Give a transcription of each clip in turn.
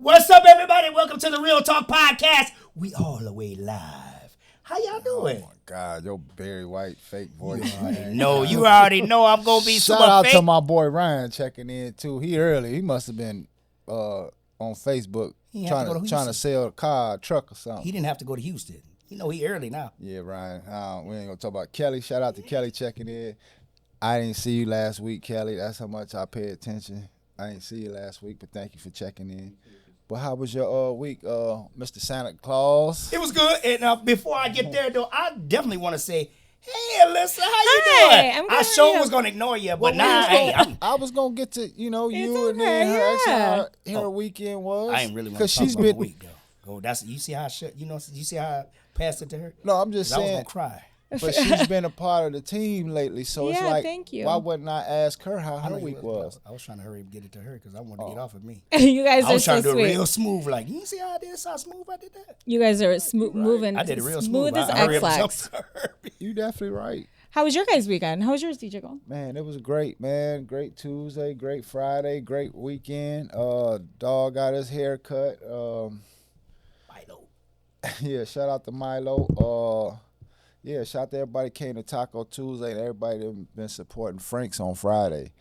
What's up, everybody? Welcome to the Real Talk Podcast. We all the way live. How y'all doing? Oh my God, your Barry White fake voice, man. No, you already know I'm gonna be super Shout out fake. to my boy Ryan checking in too. He early. He must have been on Facebook trying to sell a car, a truck or something. He didn't have to go to Houston. You know he early now. Yeah, Ryan. We ain't gonna talk about Kelly. Shout out to Kelly checking in. I didn't see you last week, Kelly. That's how much I pay attention. I didn't see you last week, but thank you for checking in. But how was your week, Mr. Santa Claus? It was good. And before I get there, though, I definitely want to say, hey, Alyssa, how you doing? I sure was gonna ignore you, but I was gonna get to you and then her her weekend was. I ain't really want to talk about the week though. You see how you see how I passed it to her? No, I'm just saying. I was gonna cry. But she's been a part of the team lately, so it's like, thank you. why wouldn't I ask her how her week was? I was trying to hurry and get it to her because I wanted to get off of me. You guys are so sweet. I was trying to do it real smooth. Like, you see how I did? How smooth I did that? You guys are moving. I did it real smooth. As X-Lax. You definitely right. How was your guys' weekend? How was yours, Djgold? Man, it was great, man. Great Tuesday, great Friday, great weekend. Dog got his hair cut. Milo. Yeah, shout out to Milo. Yeah, shout out to everybody came to Taco Tuesday and everybody that been supporting Frank's on Friday.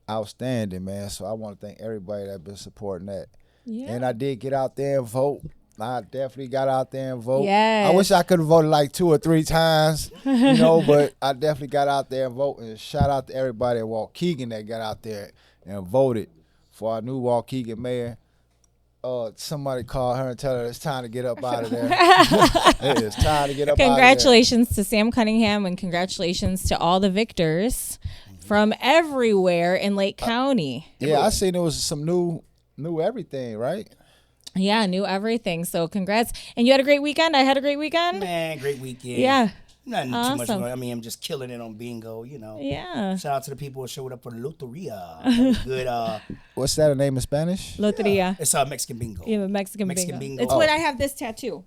Outstanding, man. So I want to thank everybody that been supporting that. Yeah. And I did get out there and vote. I definitely got out there and vote. Yes. I wish I could have voted like 2 or 3 times, but I definitely got out there and vote. And shout out to everybody at Waukegan that got out there and voted for our new Waukegan mayor. Somebody called her and tell her it's time to get up out of there. It is time to get up out of there. Congratulations to Sam Cunningham and congratulations to all the victors from everywhere in Lake County. Yeah, I seen there was some new everything, right? Yeah, new everything. So congrats. And you had a great weekend? I had a great weekend? Man, great weekend. Yeah. Nothing too much going on. I mean, I'm just killing it on bingo, Yeah. Shout out to the people who showed up for the Loteria. Good. What's that, a name in Spanish? Loteria. Yeah. It's Mexican bingo. Yeah, Mexican bingo. It's what I have this tattoo.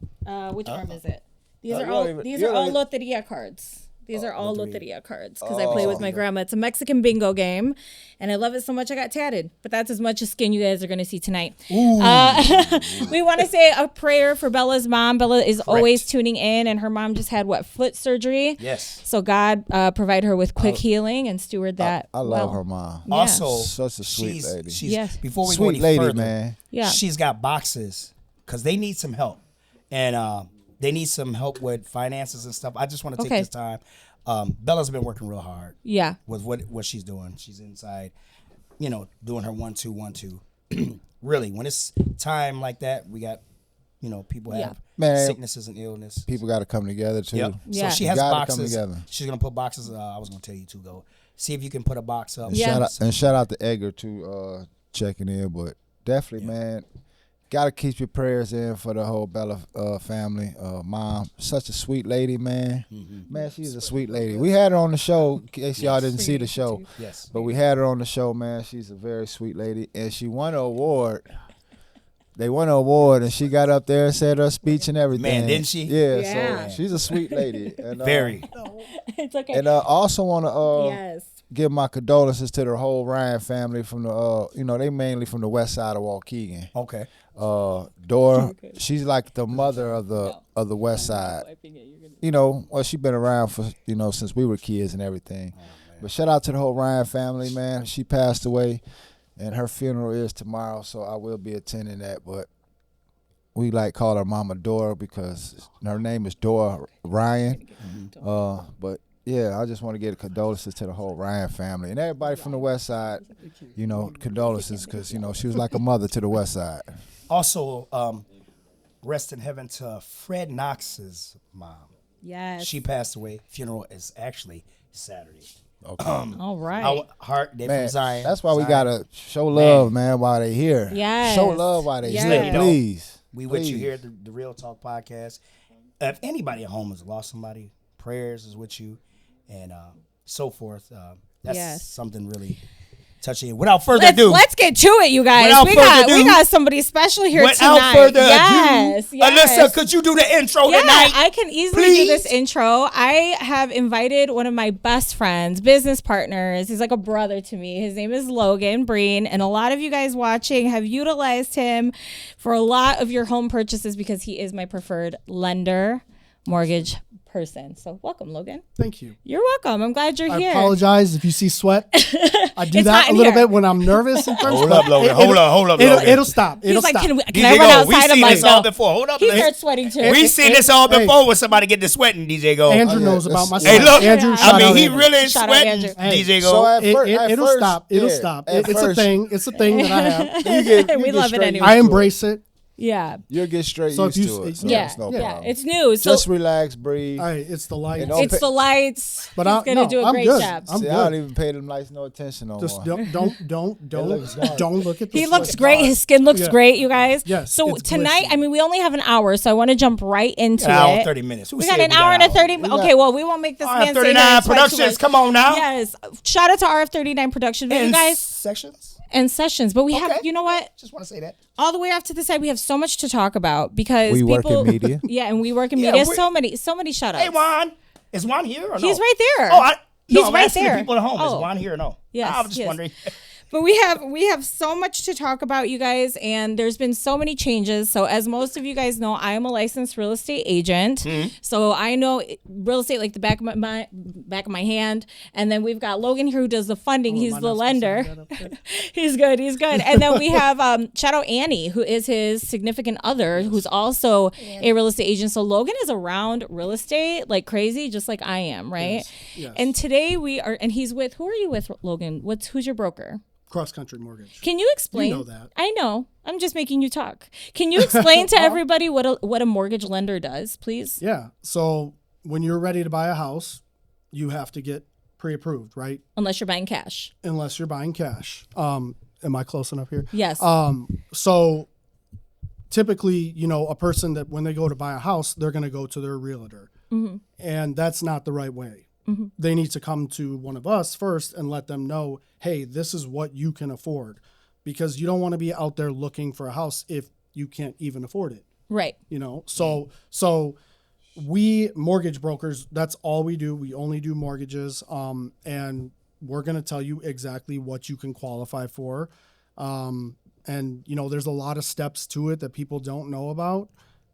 Which arm is it? These are all Loteria cards. These are all Loteria cards because I play with my grandma. It's a Mexican bingo game, and I love it so much I got tatted. But that's as much as skin you guys are going to see tonight. We want to say a prayer for Bella's mom. Bella is always tuning in, and her mom just had, foot surgery? Yes. So God provide her with quick healing and steward that. I love her mom. Yeah. Also, such a sweet lady. Before we sweet go any lady, further, man. Yeah. She's got boxes because they need some help. And they need some help with finances and stuff. I just want to take this time. Bella's been working real hard. Yeah. With what she's doing. She's inside, doing her 1-2, 1-2. Really, when it's time like that, we got, people have sicknesses and illness. People got to come together too. Yep. Yeah. So she has boxes. Come together. She's gonna put boxes. I was gonna tell you to go see if you can put a box up. And shout out to Edgar too, checking in. But definitely, man, gotta keep your prayers in for the whole Bella family. Mom, such a sweet lady, man. Mm-hmm. Man, she's a sweet lady. We had her on the show, in case y'all didn't see the show. Yes. But we had her on the show, man. She's a very sweet lady. And she won an award. They won an award, and she got up there and said her speech and everything. Man, didn't she? Yeah. So she's a sweet lady. And, very. It's okay. And I also want to give my condolences to the whole Ryan family from the, they mainly from the west side of Waukegan. Okay. Dora, she's like the mother of the west side. She's been around for since we were kids and everything. But shout out to the whole Ryan family, man. She passed away, and her funeral is tomorrow, so I will be attending that. But we call her Mama Dora because her name is Dora Ryan. But yeah, I just want to give condolences to the whole Ryan family and everybody from the west side. Condolences because she was like a mother to the west side. Also, rest in heaven to Fred Knox's mom. Yes. She passed away. Funeral is actually Saturday. Okay. All right. Our heart, they from Zion. That's why we gotta show love, man, while they here. Yes. Show love while they here, please. We with you here at the Real Talk Podcast. If anybody at home has lost somebody, prayers is with you, and so forth. That's something really touching it. Without further ado, let's get to it, you guys. We got somebody special here tonight. Without further ado, Alyssa, could you do the intro tonight? I can easily do this intro. I have invited one of my best friends, business partners. He's like a brother to me. His name is Logan Breen, and a lot of you guys watching have utilized him for a lot of your home purchases because he is my preferred lender, mortgage person. So welcome, Logan. Thank you. You're welcome. I'm glad you're here. I apologize if you see sweat. I do that a little bit when I'm nervous. Hold up, Logan. Hold up, Logan. It'll stop. He's like, stop. can I run outside? We've seen this all before. Hold up. He starts sweating too. We've seen this all before when somebody get to sweating, DJ Gold. Andrew knows about my Hey, look. Andrew, he really is sweating, DJ Gold. It'll stop. It'll stop. It's a thing. It's a thing that I have. We love it anyway. I embrace it. Yeah. You'll get straight used to it. So yeah. no problem. It's new. So just relax, breathe. All right, it's the lights. It's the lights. But I'm going to do a great job. I don't even pay them lights no attention no more. Just don't look at the He looks great. His skin looks great, you guys. Yes. So tonight, I mean, we only have an hour, so I want to jump right into it. An hour, 30 minutes. We got an hour and a 30 minutes. Okay, well, we won't make this man say 39 Productions. Come on now. Yes. Shout out to RF39 Productions. You guys. Sections. And sessions, but we have, you know what? Just want to say that. All the way off to the side, we have so much to talk about because we work in media. Yeah, and we work in media. So many shout outs. Hey, Juan. Is Juan here or no? He's right there. He's right there. People at home. Is Juan here or no? Yes. I was just wondering. But we have so much to talk about, you guys, and there's been so many changes. So as most of you guys know, I am a licensed real estate agent. So I know real estate like the back of my hand. And then we've got Logan here who does the funding. He's the lender. He's good. And then we have shout out Annie, who is his significant other, who's also a real estate agent. So Logan is around real estate like crazy, just like I am, right? Yes. And today and he's with, who are you with, Logan? Who's your broker? Cross Country Mortgage. Can you explain? You know that. I know. I'm just making you talk. Can you explain to everybody what a mortgage lender does, please? Yeah. So when you're ready to buy a house, you have to get pre-approved, right? Unless you're buying cash. Unless you're buying cash. Am I close enough here? Yes. So typically, a person that when they go to buy a house, they're going to go to their realtor. Mm-hmm. And that's not the right way. Mm-hmm. They need to come to one of us first and let them know, hey, this is what you can afford, because you don't want to be out there looking for a house if you can't even afford it. Right. So we mortgage brokers, that's all we do. We only do mortgages. And we're going to tell you exactly what you can qualify for. And there's a lot of steps to it that people don't know about.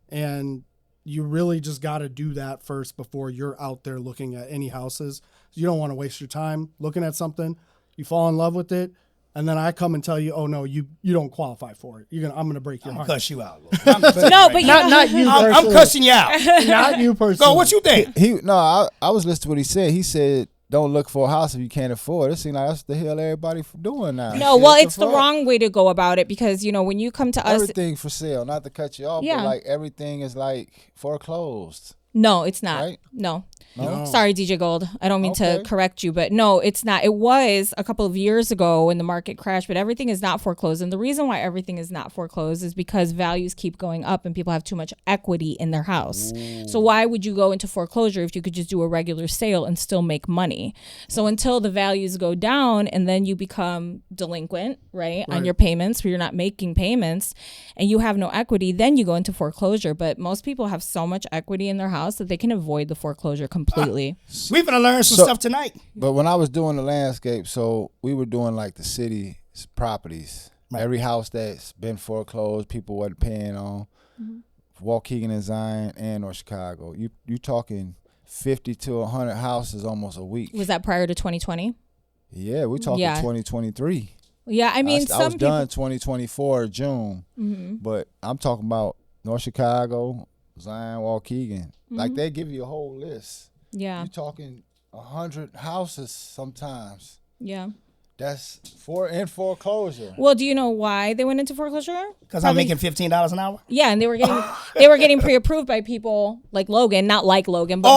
And you really just got to do that first before you're out there looking at any houses. You don't want to waste your time looking at something. You fall in love with it, and then I come and tell you, oh no, you don't qualify for it. I'm gonna break your heart. Cuss you out. No, but not you. I'm cussing you out. Not you personally. Go. What you think? I was listening to what he said. He said, don't look for a house if you can't afford it. It seems like that's the hell everybody doing now. No, well, it's the wrong way to go about it because, when you come to us. Everything for sale, not to cut you off, but like everything is like foreclosed. No, it's not. Right? No. Sorry, DJ Gold. I don't mean to correct you, but no, it's not. It was a couple of years ago when the market crashed, but everything is not foreclosed. And the reason why everything is not foreclosed is because values keep going up and people have too much equity in their house. Ooh. So why would you go into foreclosure if you could just do a regular sale and still make money? So until the values go down and then you become delinquent, right, on your payments where you're not making payments and you have no equity, then you go into foreclosure. But most people have so much equity in their house that they can avoid the foreclosure completely. We're going to learn some stuff tonight. But when I was doing the landscape, so we were doing like the city properties. Right. Every house that's been foreclosed, people wasn't paying on. Mm-hmm. Waukegan and Zion and North Chicago. You talking 50 to 100 houses almost a week. Was that prior to 2020? Yeah, we're talking 2023. Yeah, I mean, I was done 2024 June, but I'm talking about North Chicago, Zion, Waukegan. Like they give you a whole list. Yeah. You're talking 100 houses sometimes. Yeah. That's in foreclosure. Well, do you know why they went into foreclosure? Because I'm making $15 an hour? Yeah, and they were getting pre-approved by people like Logan, not like Logan, but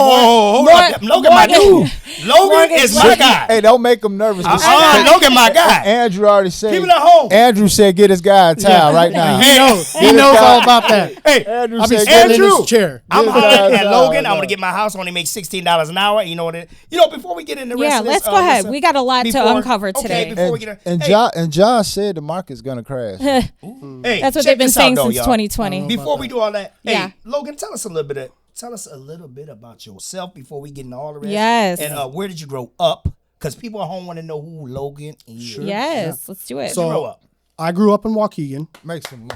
Logan, my dude. Logan is my guy. Hey, don't make him nervous. Logan, my guy. Andrew already said. People at home. Andrew said, "Get this guy a towel right now." He knows all about that. Hey, Andrew said, "Get in his chair." I'm at Logan. I'm gonna get my house. Only make $16 an hour. You know what? Before we get into the rest of this, let's go ahead. We got a lot to uncover today. today. And Josh said the market's gonna crash. Hey, that's what they've been saying since 2020. Before we do all that, hey, Logan, tell us a little bit about yourself before we get into all the rest. Yes. And where did you grow up? Because people at home want to know who Logan is. Sure. Yes, let's do it. So I grew up in Waukegan. Make some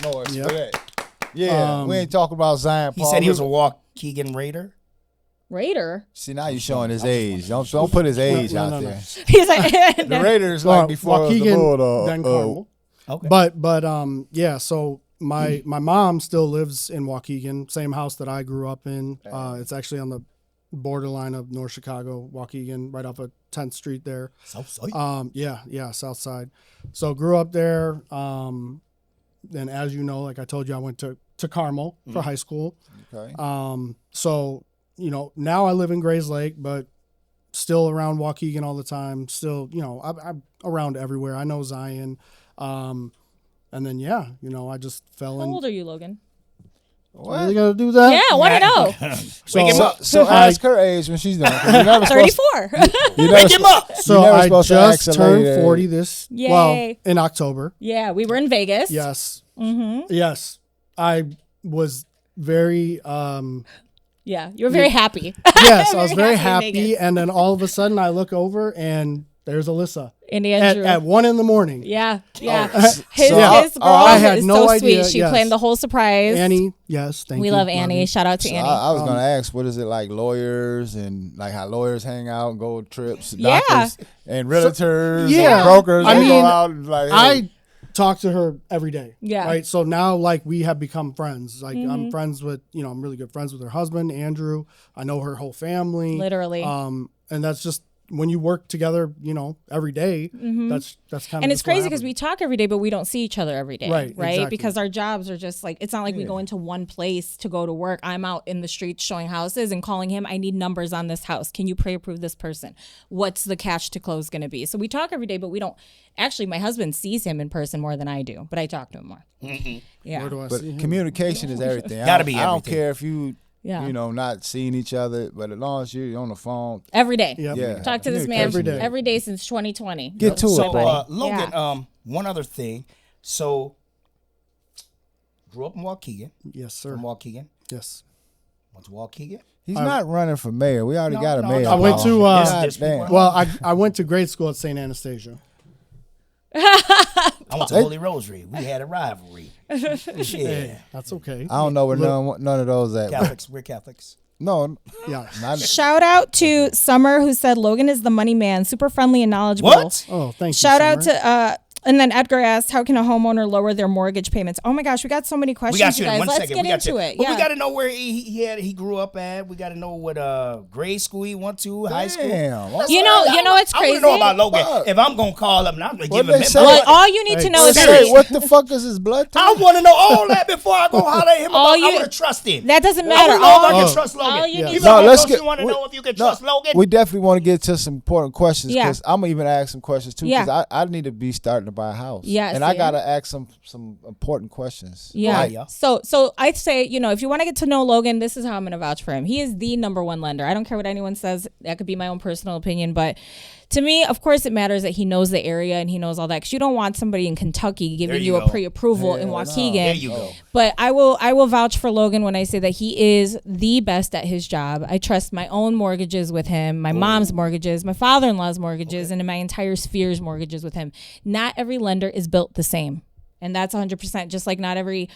noise for that. Yeah, we ain't talking about Zion. He said he was a Waukegan Raider. See, now you're showing his age. Don't put his age out there. He's like the Raiders like before Waukegan, the Bulldog. then Carmel. Okay. But yeah. So my mom still lives in Waukegan, same house that I grew up in. It's actually on the borderline of North Chicago, Waukegan, right off of 10th Street there. South side. Yeah, South Side. So grew up there. And as you know, like I told you, I went to Carmel for high school. Okay. So, now I live in Grays Lake, but still around Waukegan all the time. Still, I'm around everywhere. I know Zion. And then, I just fell in. How old are you, Logan? What? Really got to do that? Yeah, I want to know. So ask her age when she's done. 34. Wake him up. So I just turned 40 in October. Yeah, we were in Vegas. Yes. Mm-hmm. Yes. I was very... yeah, you were very happy. Yes, I was very happy. And then all of a sudden I look over and there's Alyssa. And Andrew. At 1 a.m. Yeah, yeah. His girl I had is no so idea. sweet. She planned the whole surprise. Annie, yes, thank you. We love Annie. Shout out to Annie. I was going to ask, what is it like lawyers and like how lawyers hang out and go on trips, doctors and realtors and brokers? I mean, go out and like, hey. I talk to her every day. Yeah. Right. So now we have become friends. Like I'm friends with, I'm really good friends with her husband, Andrew. I know her whole family. Literally. And that's just, when you work together, every day, that's kind of. And it's crazy because we talk every day, but we don't see each other every day, right? Exactly. Because our jobs are just like, it's not like we go into one place to go to work. I'm out in the streets showing houses and calling him. I need numbers on this house. Can you pre-approve this person? What's the cash to close going to be? So we talk every day, but we don't. Actually, my husband sees him in person more than I do, but I talk to him more. Mm-hmm. Yeah. Where do I but see him? communication is everything. Gotta be everything. I don't care if you. Yeah. Not seeing each other, but as long as you're on the phone. Every day. Yep. Yeah. Talk to this man every day since 2020. Get to it. So, Logan, one other thing. So, grew up in Waukegan. Yes, sir. From Waukegan. Yes. Went to Waukegan. He's not running for mayor. We already got a mayor. I went to, I I went to grade school at St. Anastasia. I went to Holy Rosary. We had a rivalry. Yeah, that's okay. I don't know where none of those at. Catholics. We're Catholics. No. Yeah. Shout out to Summer, who said Logan is the money man, super friendly and knowledgeable. What? Oh, thank you. Shout out to and then Edgar asked, how can a homeowner lower their mortgage payments? Oh my gosh, we got so many questions. We got you guys. in 1 Let's second. get into it. But we got to know where he grew up at. We got to know what grade school he went to, high school. You know it's crazy. I want to know about Logan. If I'm going to call him, I'm going to give him well, all you need to know is what the fuck is his blood type? I want to know all that before I go holler at him. I want to trust him. That doesn't matter. I want to know if I can trust Logan. All you need you want to know if you can trust Logan? We definitely want to get to some important questions because I'm going to even ask some questions too because I need to be starting to buy a house. Yes. And I got to ask some important questions. Yeah. So I'd say, if you want to get to know Logan, this is how I'm going to vouch for him. He is the number one lender. I don't care what anyone says. That could be my own personal opinion. But to me, of course, it matters that he knows the area and he knows all that because you don't want somebody in Kentucky giving you a pre-approval in Waukegan. There you go. But I will vouch for Logan when I say that he is the best at his job. I trust my own mortgages with him, my mom's mortgages, my father-in-law's mortgages, and my entire sphere's mortgages with him. Not every lender is built the same. And that's 100%, just like not every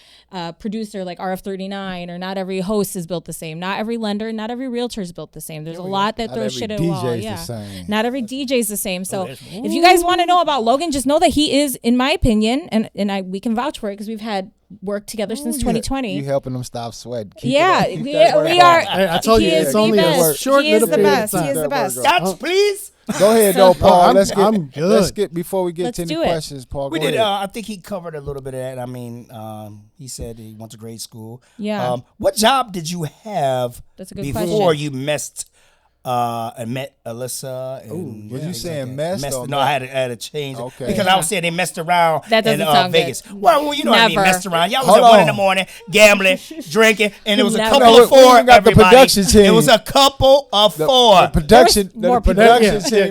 producer like RF39 or not every host is built the same. Not every lender, not every realtor is built the same. There's a lot that throws shit at a wall. Yeah. Not every DJ is the same. So if you guys want to know about Logan, just know that he is, in my opinion, and we can vouch for it because we've had worked together since 2020. You helping them stop sweating. We are. I told you, it's only a short little period of time. He is the best. Shots, please. Go ahead, though, Paul. I'm good. Let's get before we get to any questions, Paul. We did. I think he covered a little bit of that. I mean, he said he went to grade school. Yeah. What job did you have before you met Alyssa? And, was you saying messed? No, I had to change it. Okay. Because I was saying they messed around in Vegas. Good. Well, you know what I mean, messed around. Y'all was Hold at 1 on. a.m, gambling, drinking, and it was a couple No, of four. we got the production team. It was a couple of four. The production more team.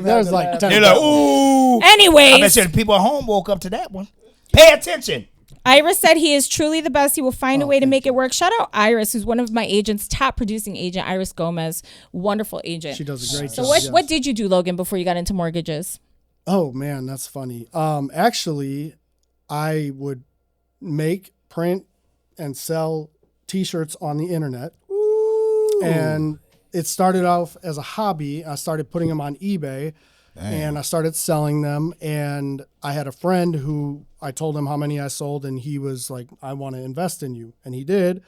There was like 10. They're like, ooh. Anyways. I bet you the people at home woke up to that one. Pay attention. Iris said he is truly the best. He will find a way to make it work. Shout out Iris, who's one of my agents, top producing agent, Iris Gomez. Wonderful agent. She does a great so job. So what did you do, Logan, before you got into mortgages? Oh, man, that's funny. Actually, I would make, print, and sell T-shirts on the internet. Ooh. And it started off as a hobby. I started putting them on eBay. Dang. And I started selling them, and I had a friend who I told him how many I sold, and he was like, I want to invest in you. And he did.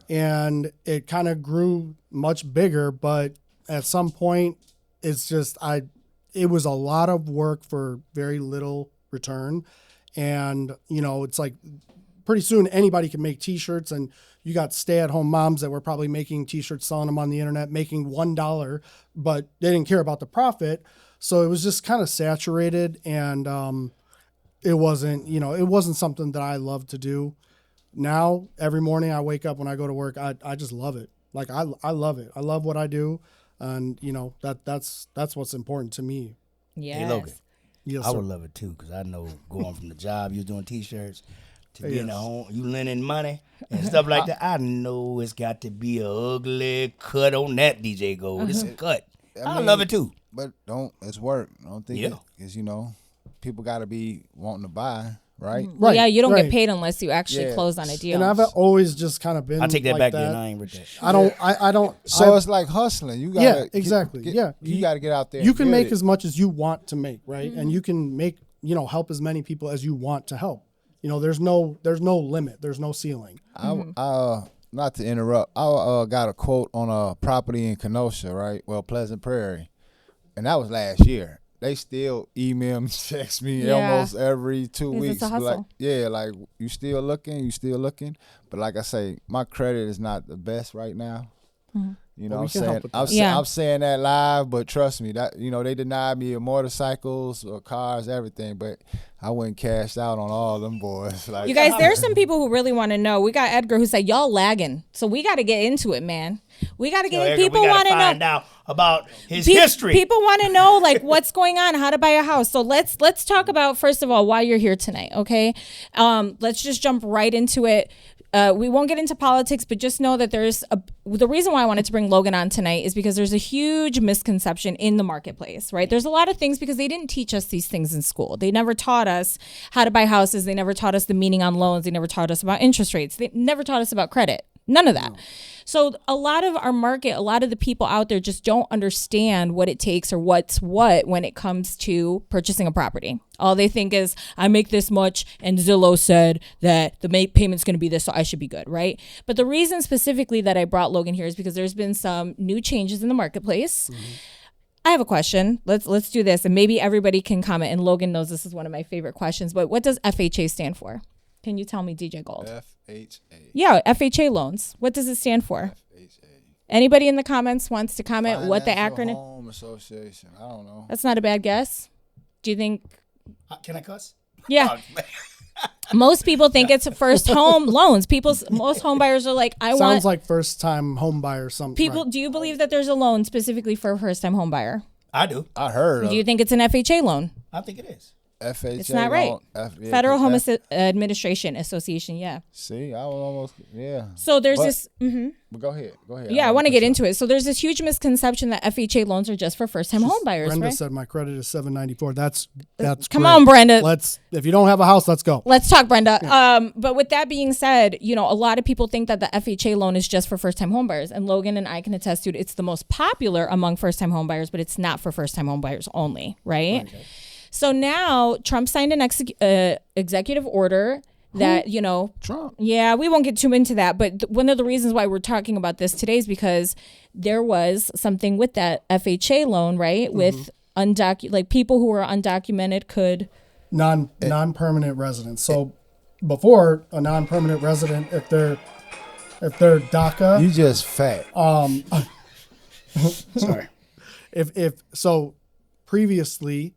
And it kind of grew much bigger, but at some point, it's just, it was a lot of work for very little return. And, you know, it's like pretty soon anybody can make T-shirts, and you got stay-at-home moms that were probably making T-shirts, selling them on the internet, making $1, but they didn't care about the profit. So it was just kind of saturated, and it wasn't something that I loved to do. Now, every morning I wake up when I go to work, I just love it. Like I love it. I love what I do, and you know that's what's important to me. Yes. Hey, Logan. Yes, I sir. would love it too, because I know going from the job you was doing T-shirts to being at home, you lending money and stuff like that. I know it's got to be a ugly cut on that DJ Gold. It's a cut. I love it too. But it's work. I don't think because, you know, people got to be wanting to buy, right? Right. Yeah, you don't get paid unless you actually close on a deal. And I've always just kind of been I take that like back that. then. I ain't with that. I don't. So it's like hustling. You gotta exactly. You got to get out there. You can make as much as you want to make, right? And you can make, help as many people as you want to help. You know, there's no limit. There's no ceiling. Not to interrupt, I got a quote on a property in Kenosha, right? Well, Pleasant Prairie. And that was last year. They still email me, text me almost every 2 weeks. It's a hustle. Like, you still looking? But like I say, my credit is not the best right now. Mm-hmm. You know what I'm saying? I'm saying that live, but trust me, that they denied me of motorcycles or cars, everything, but I went cashed out on all them boys. Like, you guys, there's some people who really want to know. We got Edgar who said, y'all lagging. So we got to get into it, man. We got to get in. People want to know. Find out about his history. People want to know, like, what's going on, how to buy a house. So let's talk about, first of all, why you're here tonight, okay? Let's just jump right into it. We won't get into politics, but just know that the reason why I wanted to bring Logan on tonight is because there's a huge misconception in the marketplace, right? There's a lot of things because they didn't teach us these things in school. They never taught us how to buy houses. They never taught us the meaning on loans. They never taught us about interest rates. They never taught us about credit. None of that. No. So a lot of our market, a lot of the people out there just don't understand what it takes or what's what when it comes to purchasing a property. All they think is, I make this much and Zillow said that the payment's going to be this, so I should be good, right? But the reason specifically that I brought Logan here is because there's been some new changes in the marketplace. Mm-hmm. I have a question. Let's do this, and maybe everybody can comment. And Logan knows this is one of my favorite questions, but what does FHA stand for? Can you tell me, DJ Gold? FHA. Yeah, FHA loans. What does it stand for? FHA. Anybody in the comments wants to comment what the acronym? Home Association. I don't know. That's not a bad guess. Do you think? Can I cuss? Yeah. Most people think it's first home loans. Most home buyers are like, Sounds like first time home buyer something. People, right. Do you believe that there's a loan specifically for a first time home buyer? I do. I heard. Do you think it's an FHA loan? I think it is. FHA. It's not right. Federal Home Administration Association. Yeah. See, I was almost So there's this. Mm-hmm. But go ahead. Yeah, I want to get into it. So there's this huge misconception that FHA loans are just for first time home buyers. Brenda right? said my credit is 794. That's come great. on, Brenda. If you don't have a house, let's go. Let's talk, Brenda. Yeah. But with that being said, a lot of people think that the FHA loan is just for first time home buyers, and Logan and I can attest to it. It's the most popular among first time home buyers, but it's not for first time home buyers only, right? Okay. So now Trump signed an executive order that, Trump. Yeah, we won't get too into that. But one of the reasons why we're talking about this today is because there was something with that FHA loan, right? Mm-hmm. With people who were undocumented could. Non-permanent residents. So before a non-permanent resident, if they're DACA. You just fat. Sorry. If previously,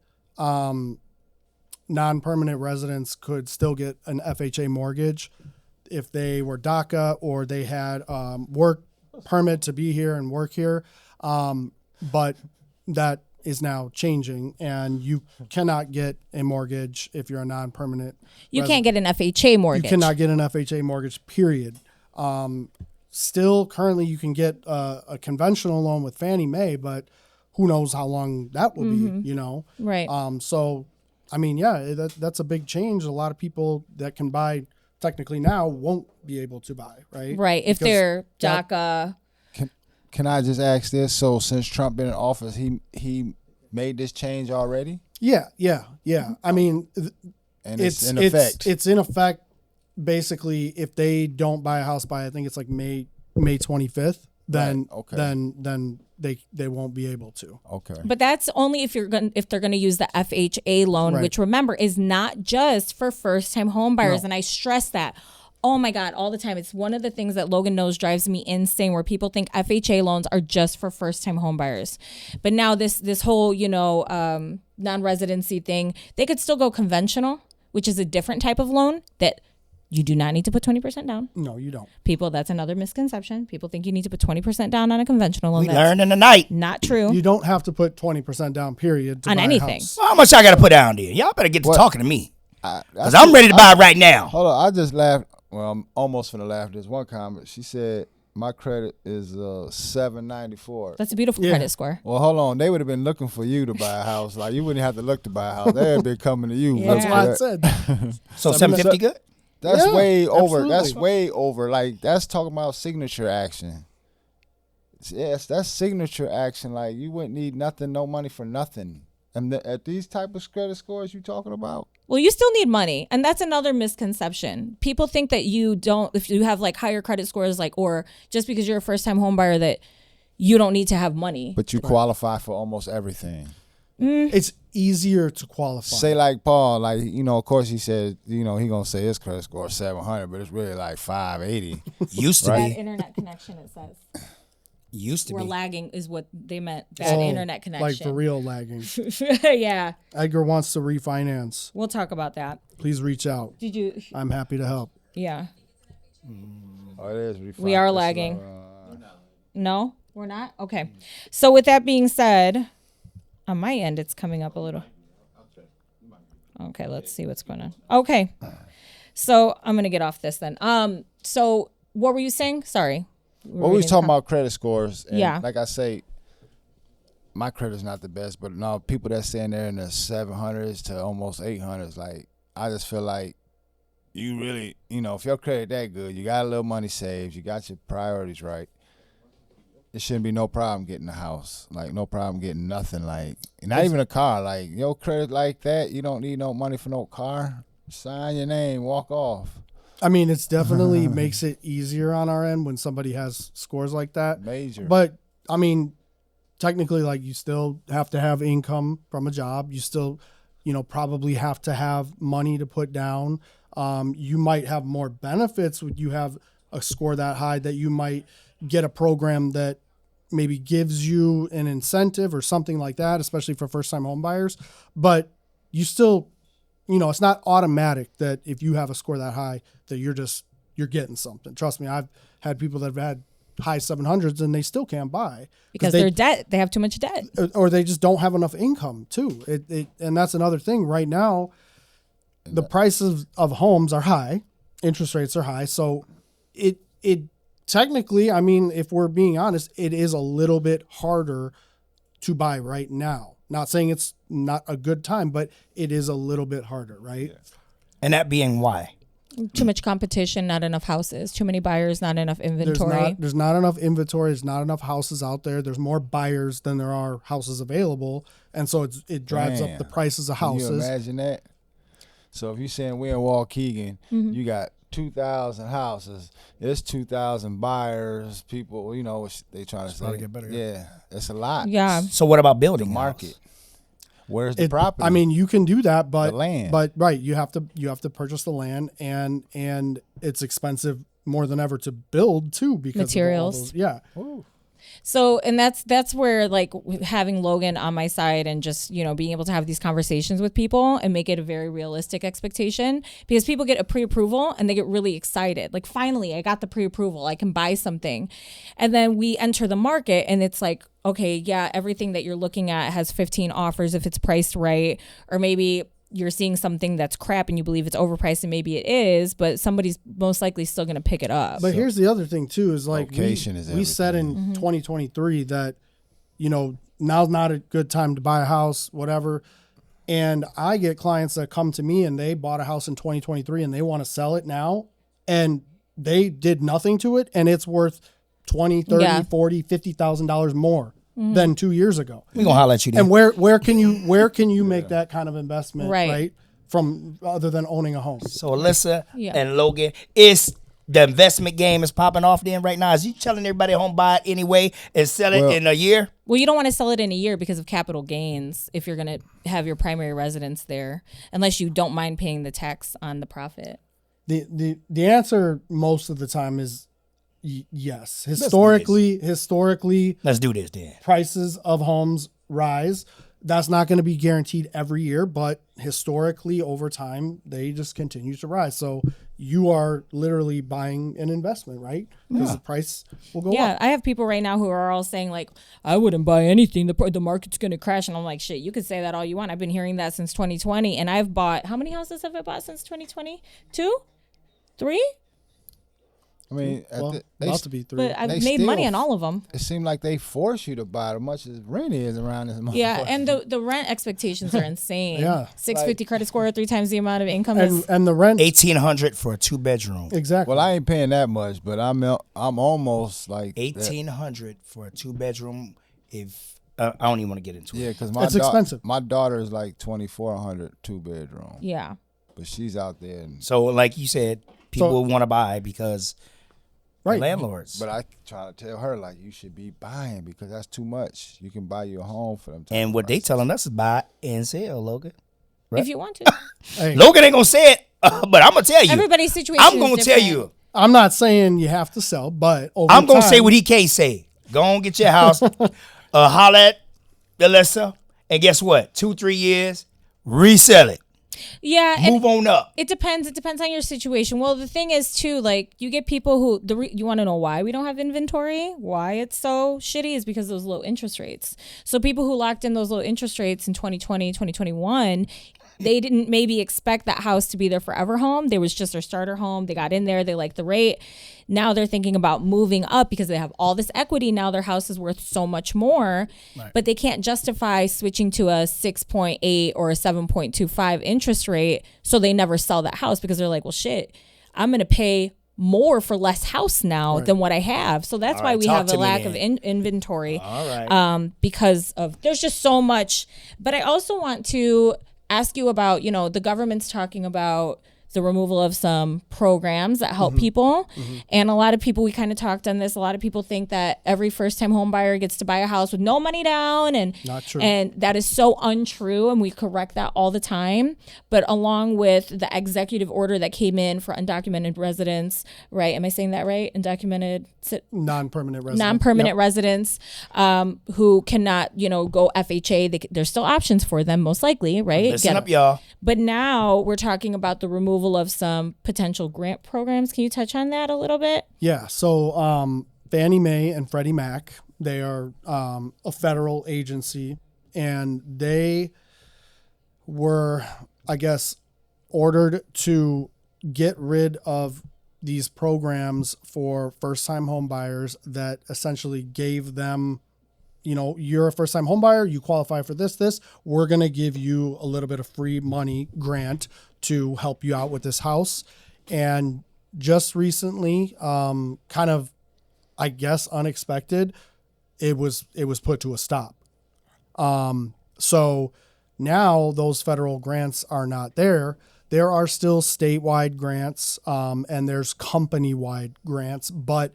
non-permanent residents could still get an FHA mortgage if they were DACA or they had work permit to be here and work here. But that is now changing, and you cannot get a mortgage if you're a non-permanent. You can't get an FHA mortgage. You cannot get an FHA mortgage, period. Still, currently, you can get a conventional loan with Fannie Mae, but who knows how long that will be, Right. So, I mean, yeah, that's a big change. A lot of people that can buy technically now won't be able to buy, right? Right. If they're DACA. Can I just ask this? So since Trump been in office, he made this change already? Yeah. I mean, and it's in effect. It's in effect. Basically, if they don't buy a house by, I think it's like May 25th, then right. Okay. then they won't be able to. Okay. But that's only if they're going to use the FHA loan, Right. which remember is not just for first-time home buyers, No. and I stress that. Oh my God, all the time. It's one of the things that Logan knows drives me insane, where people think FHA loans are just for first-time home buyers. But now this whole, non-residency thing, they could still go conventional, which is a different type of loan that you do not need to put 20% down. No, you don't. People, that's another misconception. People think you need to put 20% down on a conventional loan. We That's learned in the night. not true. You don't have to put 20% down, period, to On buy anything. a house. Well, how much I got to put down there? Y'all better get to What? talking to me. I Because I'm ready to buy right now. Hold on, I just laughed. Well, I'm almost finna laugh at this one comment. She said my credit is 794. That's a beautiful Yeah. credit score. Well, hold on. They would have been looking for you to buy a house. Like you wouldn't have to look to buy a house. They'd be coming to you. Yeah. That's why I said. So 750 good? That's Yeah, way over. absolutely. That's way over. Like that's talking about signature action. Yes, that's signature action. Like you wouldn't need nothing, no money for nothing. And at these type of credit scores you talking about, Well, you still need money. And that's another misconception. People think that you don't, if you have like higher credit scores, like, or just because you're a first time home buyer, that you don't need to have money. but you qualify for almost everything. It's easier to qualify. Say like Paul, like of course he said, he gonna say his credit score is 700, but it's really like 580. Used to Bad be. internet connection, it says. Used to We're be. lagging is what they meant. Bad internet connection. Like for real lagging. Yeah. Edgar wants to refinance. We'll talk about that. Please reach out. Did you? I'm happy to help. Yeah. Oh, it is. We are lagging. No, we're not? Okay. So with that being said, on my end, it's coming up a little. Okay, let's see what's going on. Okay. So I'm going to get off this then. So what were you saying? Sorry. Well, we was talking about credit scores. And Yeah. like I say, my credit's not the best, but no, people that's saying they're in the 700s to almost 800s, like, I just feel like you really, if your credit that good, you got a little money saved, you got your priorities right, it shouldn't be no problem getting a house. Like, no problem getting nothing. Like, not even a car. Like, your credit like that, you don't need no money for no car. Sign your name, walk off. I mean, it's definitely makes it easier on our end when somebody has scores like that. Major. But I mean, technically, like you still have to have income from a job. You still, probably have to have money to put down. You might have more benefits when you have a score that high, that you might get a program that maybe gives you an incentive or something like that, especially for first-time home buyers. But you still, it's not automatic that if you have a score that high that you're getting something. Trust me, I've had people that have had high 700s and they still can't buy because they're debt. They have too much debt, or they just don't have enough income too. And that's another thing right now. The prices of homes are high, interest rates are high, so it technically, I mean, if we're being honest, it is a little bit harder to buy right now. Not saying it's not a good time, but it is a little bit harder, right? Yeah. And that being why? too much competition, not enough houses, too many buyers, not enough inventory. There's not enough inventory. There's not enough houses out there. There's more buyers than there are houses available, and so it drives up the prices of houses. Can you imagine that? So if you're saying we're in Waukegan, you got 2,000 houses. There's 2,000 buyers. People, you know, they trying to say. Get better. Yeah, it's a lot. Yeah. So what about building Market. Where's the property? I mean, you can do that, but The land. But right, you have to purchase the land, and it's expensive more than ever to build too because of all Materials. those, yeah. So, and that's where like having Logan on my side and just, you know, being able to have these conversations with people and make it a very realistic expectation, because people get a pre-approval and they get really excited. Like, finally, I got the pre-approval. I can buy something. And then we enter the market and it's like, okay, yeah, everything that you're looking at has 15 offers if it's priced right, or maybe you're seeing something that's crap and you believe it's overpriced, and maybe it is, but somebody's most likely still going to pick it up. But here's the other thing too, is like we everything. said in 2023 that, you know, now's not a good time to buy a house, whatever. And I get clients that come to me and they bought a house in 2023 and they want to sell it now, and they did nothing to it, and it's worth $20, $30, $40, $50,000 more than 2 years ago. We gonna holler at you then. And where can you make that kind of investment, right? From other than owning a home. So Alyssa and Logan, is the investment game is popping off then right now? Is you telling everybody home buy it anyway and sell it in a year? Well, you don't want to sell it in a year because of capital gains if you're going to have your primary residence there, unless you don't mind paying the tax on the profit. The answer most of the time is yes. Historically, let's do this then. Prices of homes rise. That's not going to be guaranteed every year, but historically over time, they just continue to rise. So you are literally buying an investment, right? Because the price will go up. Yeah, I have people right now who are all saying like, I wouldn't buy anything. The market's going to crash. And I'm like, shit, you could say that all you want. I've been hearing that since 2020. And I've bought, how many houses have I bought since 2020? 2? 3? I mean, about to be 3. But I've made money on all of them. It seemed like they force you to buy it as much as rent is around this month. Yeah, and the rent expectations are insane. Yeah. 650 credit score, 3 times the amount of income. And the rent, $1,800 for a 2-bedroom. Exactly. Well, I ain't paying that much, but I'm almost like $1,800 for a 2-bedroom. If I don't even want to get into it. Yeah, because it's expensive. My daughter is like $2,400 2-bedroom. Yeah. But she's out there. So, like you said, people want to buy because. Right. Landlords. But I try to tell her, like, you should be buying because that's too much. You can buy you a home for them. And what they telling us is buy and sell, Logan. Right? If you want to. Logan ain't going to say it, but I'm going to tell you. Everybody's situation I'm going to tell you. I'm not saying you have to sell, but I'm going to say what he can't say. Go on, get your house, holler at Alyssa, and guess what? 2-3 years, resell it. Yeah, move on up. It depends. It depends on your situation. Well, the thing is too, like you get people who you want to know why we don't have inventory, why it's so shitty is because of those low interest rates. So people who locked in those low interest rates in 2020, 2021, they didn't maybe expect that house to be their forever home. There was just their starter home. They got in there. They liked the rate. Now they're thinking about moving up because they have all this equity. Now their house is worth so much more, but they can't justify switching to a 6.8 or a 7.25 interest rate. So they never sell that house because they're like, well, shit, I'm going to pay more for less house now than what I have. So that's why we have a lack of inventory. All right. Because of, there's just so much. But I also want to ask you about, you know, the government's talking about the removal of some programs that help people. And a lot of people, we kind of talked on this, a lot of people think that every first-time home buyer gets to buy a house with no money down. And not true. And that is so untrue, and we correct that all the time. But along with the executive order that came in for undocumented residents, right? Am I saying that right? Undocumented non-permanent residents. Non-permanent residents who cannot, you know, go FHA. There's still options for them, most likely, right? Listen up, y'all. But now we're talking about the removal of some potential grant programs. Can you touch on that a little bit? Yeah. So Fannie Mae and Freddie Mac, they are a federal agency, and they were, I guess, ordered to get rid of these programs for first-time home buyers that essentially gave them, you know, you're a first-time home buyer, you qualify for this, we're going to give you a little bit of free money grant to help you out with this house. And just recently, kind of, I guess, unexpected, it was put to a stop. So now those federal grants are not there. There are still statewide grants, and there's company-wide grants, but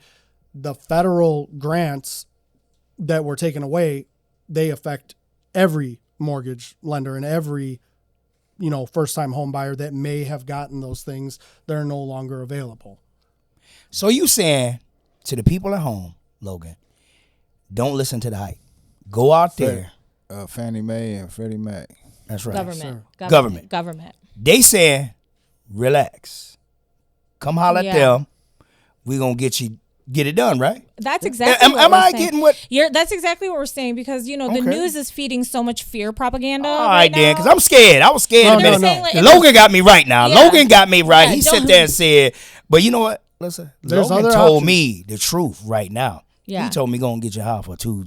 the federal grants that were taken away, they affect every mortgage lender and every, you know, first-time home buyer that may have gotten those things that are no longer available. So you saying to the people at home, Logan, Don't listen to the hype. Go out there. Fannie Mae and Freddie Mac. That's right. Government. They saying, relax. Come holler at them. We gonna get it done, right? That's exactly what am we're I saying. getting what? That's exactly what we're saying because, the news is feeding so much fear propaganda. All right, then, because I'm scared. I was scared. No. Logan got me right now. Yeah. Logan got me right. Yeah, he sat there and said, but you know what? Listen, Logan told me the truth right now. Yeah. He told me go and get your house for 2-3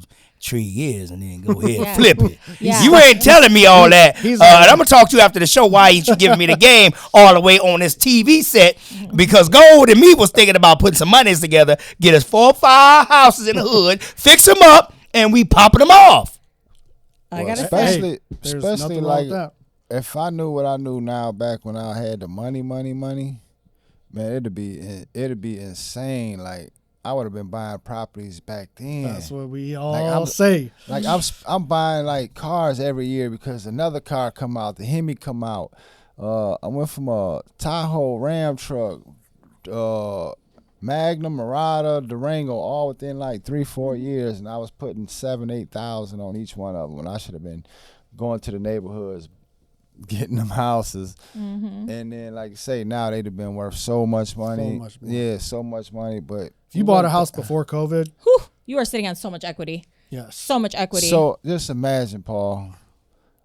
years and then go ahead and flip it. Yeah. You ain't telling me all that. He's And I'm going to talk to you after the show. Why ain't you giving me the game all the way on this TV set? Because Gold and me was thinking about putting some monies together, get us 4 or 5 houses in the hood, fix them up, and we popping them off. Especially nothing wrong like with that. if I knew what I knew now back when I had the money, man, it'd be insane. Like I would have been buying properties back then. That's what we all say. Like I'm buying like cars every year because another car come out, the Hemi come out. I went from a Tahoe Ram truck, Magnum, Murata, Durango, all within like 3-4 years, and I was putting 7,000-8,000 on each one of them when I should have been going to the neighborhoods, getting them houses. And then, like you say, now they'd have been worth so much money. So much more. Yeah, so much money. But If you bought a house before COVID, Whew, you are sitting on so much equity. yes. So much equity. So just imagine, Paul,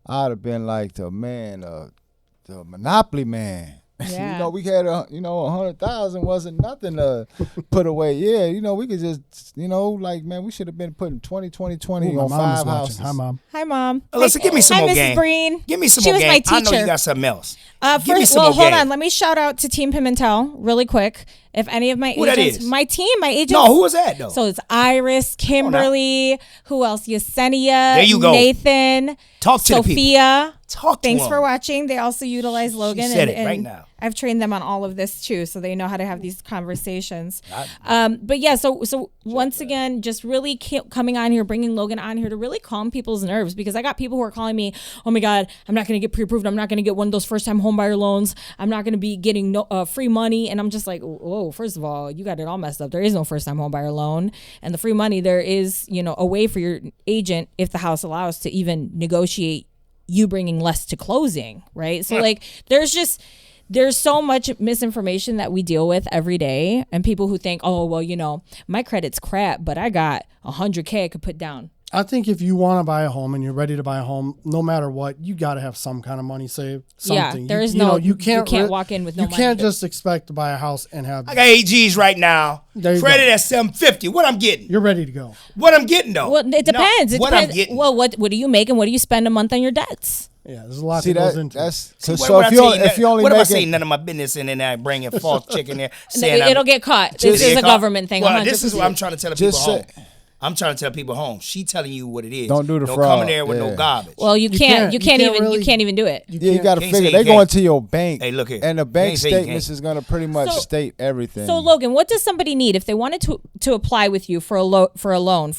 I'd have been like the man, the Monopoly man. Yeah. We had 100,000 wasn't nothing to put away. Yeah, we could just, man, we should have been putting 20 Ooh, my on mom 5 is watching. houses. Hi, Mom. Hi, Mom. Listen, give me some Hi, more Mrs. game. Breen. Give me some She more was game. my I know teacher. you got something else. Give me First, some more hold game. on. Let me shout out to Team Pimentel really quick. If any of my Who that agents, is? my agents. No, who was that though? So it's Iris, Kimberly, who else? Yesenia, There you go. Nathan, Talk to the people. Sophia. Talk to Thanks them. for watching. They also utilize Logan. said and, it right and now. I've trained them on all of this too, so they know how to have these conversations. But yeah, so once again, just really coming on here, bringing Logan on here to really calm people's nerves, because I got people who are calling me, oh my God, I'm not going to get pre-approved. I'm not going to get one of those first-time homebuyer loans. I'm not going to be getting free money. And I'm just like, whoa, first of all, you got it all messed up. There is no first-time homebuyer loan. And the free money, there is, a way for your agent, if the house allows, to even negotiate you bringing less to closing, right? So like there's so much misinformation that we deal with every day, and people who think, oh, well, my credit's crap, but I got $100K I could put down. I think if you want to buy a home and you're ready to buy a home, no matter what, you got to have some kind of money saved. Something. Yeah, there is you can't walk in with no money. You can't just expect to buy a house and have. I got 8 G's right now. There you Credit go. at 750. What I'm getting? You're ready to go. What I'm getting though? Well, it depends. No, what I'm getting. Well, what do you make and what do you spend a month on your debts? Yeah, there's a lot See, that goes into it. that's See, so if you only what if I make say it, none of my business and then I bring a false chick in there saying It'll get caught. This is a government thing. Well, 100%. this is what I'm trying to tell the people Just home. say- I'm trying to tell people home. She telling you what it is. Don't do the Don't fraud. come in there with no Yeah. garbage. Well, you can't even do it. you got to can't figure say they you go can't. into your bank. Hey, look here. And the You bank can't say you statements can't. is going to pretty much So- state everything. So Logan, what does somebody need if they wanted to apply with you for a loan, for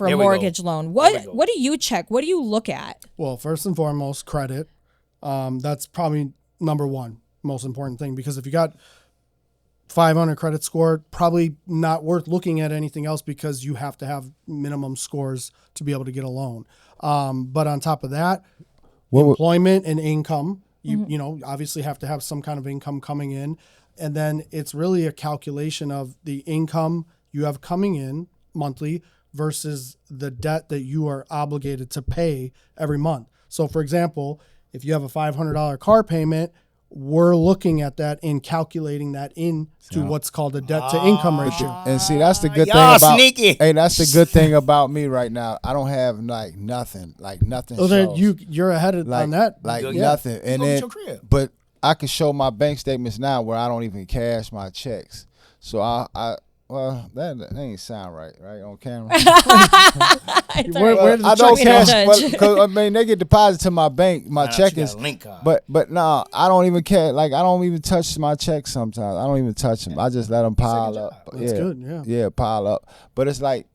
There a we mortgage go. loan? There we go. What do you check? What do you look at? Well, first and foremost, credit. That's probably number one, most important thing, because if you got 500 credit score, probably not worth looking at anything else because you have to have minimum scores to be able to get a loan. But on top of that, employment and income, you obviously have to have some kind of income coming in. And then it's really a calculation of the income you have coming in monthly versus the debt that you are obligated to pay every month. So for example, if you have a $500 car payment, we're looking at that and calculating that into what's called a debt to income ratio. And see, that's the good thing Y'all about sneaky. Hey, that's the good thing about me right now. I don't have nothing. So then shows. you're ahead on that. Nothing. And Go then, get your crib. but I can show my bank statements now where I don't even cash my checks. So that ain't sound right on camera. Where did the I don't check cash, judge. because they get deposited to my bank, my Nah, check she got is. a link card. But no, I don't even care. Like I don't even touch my checks sometimes. I don't even touch them. I just let them pile up. That's good, Yeah, pile up. But it's like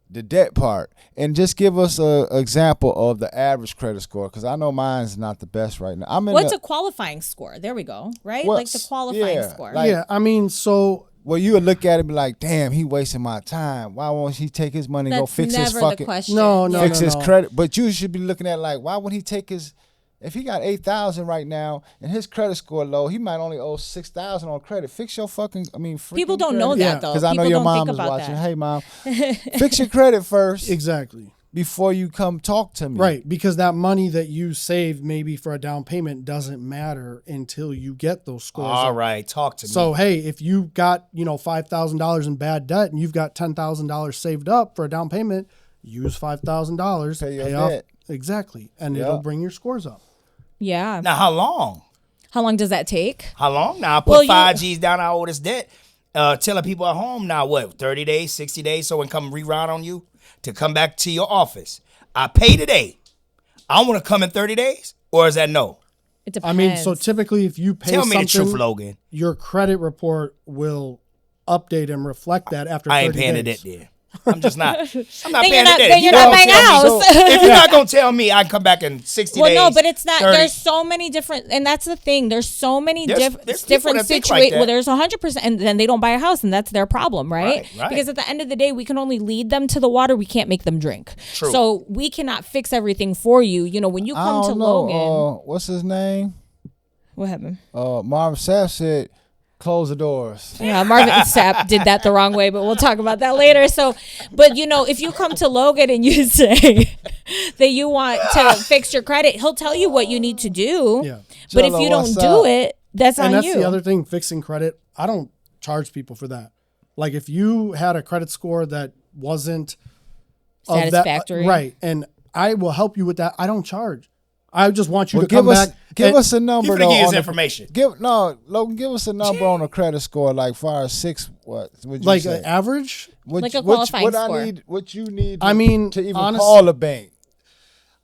the debt part, and just give us a example of the average credit score, because I know mine's not the best right now. What's a qualifying score? There we go. Right, like the qualifying score. Like- yeah, I mean, so Well, you would look at it and be like, damn, he wasting my time. Why won't he take his money and go fix his fucking fix his credit? But you should be looking at like, why wouldn't he take his, if he got 8,000 right now and his credit score low, he might only owe 6,000 on credit. Fix your fucking, people don't know that though. Because I know your mom is watching. Hey, mom, fix your credit first. Exactly. Before you come talk to me. Right, because that money that you saved maybe for a down payment doesn't matter until you get those scores. All right, talk to me. So, hey, if you got, $5,000 in bad debt and you've got $10,000 saved up for a down payment, use $5,000, pay off. Debt. Exactly, and it'll bring your scores up. Yeah. Now, how long? How long does that take? How long? Now, I put 5 G's down, I owe this debt. Telling people at home now, 30 days, 60 days, someone come reroute on you to come back to your office. I pay today. I want to come in 30 days, or is that no? It depends. So typically if you pay Tell me something, the truth, Logan. Your credit report will update and reflect that after 30 days. I ain't paying the debt there. I'm just not. I'm not then paying the debt. Then you're not buying a house. If you're not going to tell me I can come back in 60 days. Well, no, but it's not. 30. There's so many different, and that's the thing. There's so many different situations. Like well, there's 100%, and then they don't buy a house, and that's their problem, right? Right. Because at the end of the day, we can only lead them to the water. We can't make them drink. True. So we cannot fix everything for you. When you come to Logan. What's his name? What happened? Marvin Sapp said, close the doors. Yeah, Marvin Sapp did that the wrong way, but we'll talk about that later. So, but if you come to Logan and you say that you want to fix your credit, he'll tell you what you need to do. Yeah. But if you don't do it, that's on you. And that's the other thing, fixing credit. I don't charge people for that. Like if you had a credit score that wasn't satisfactory, right, and I will help you with that. I don't charge. I just want you to give come back. Give us a number though. Give us information. Logan, give us a number on a credit score, like far as 6. What would you like say? An average? Like a qualifying score. What you need? I mean, to even call a bank.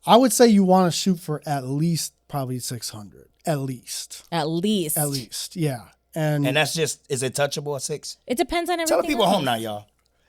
I would say you want to shoot for at least probably 600. At least. Yeah. And that's just, is it touchable at 6? It depends on everything. Tell the people else. home now, y'all.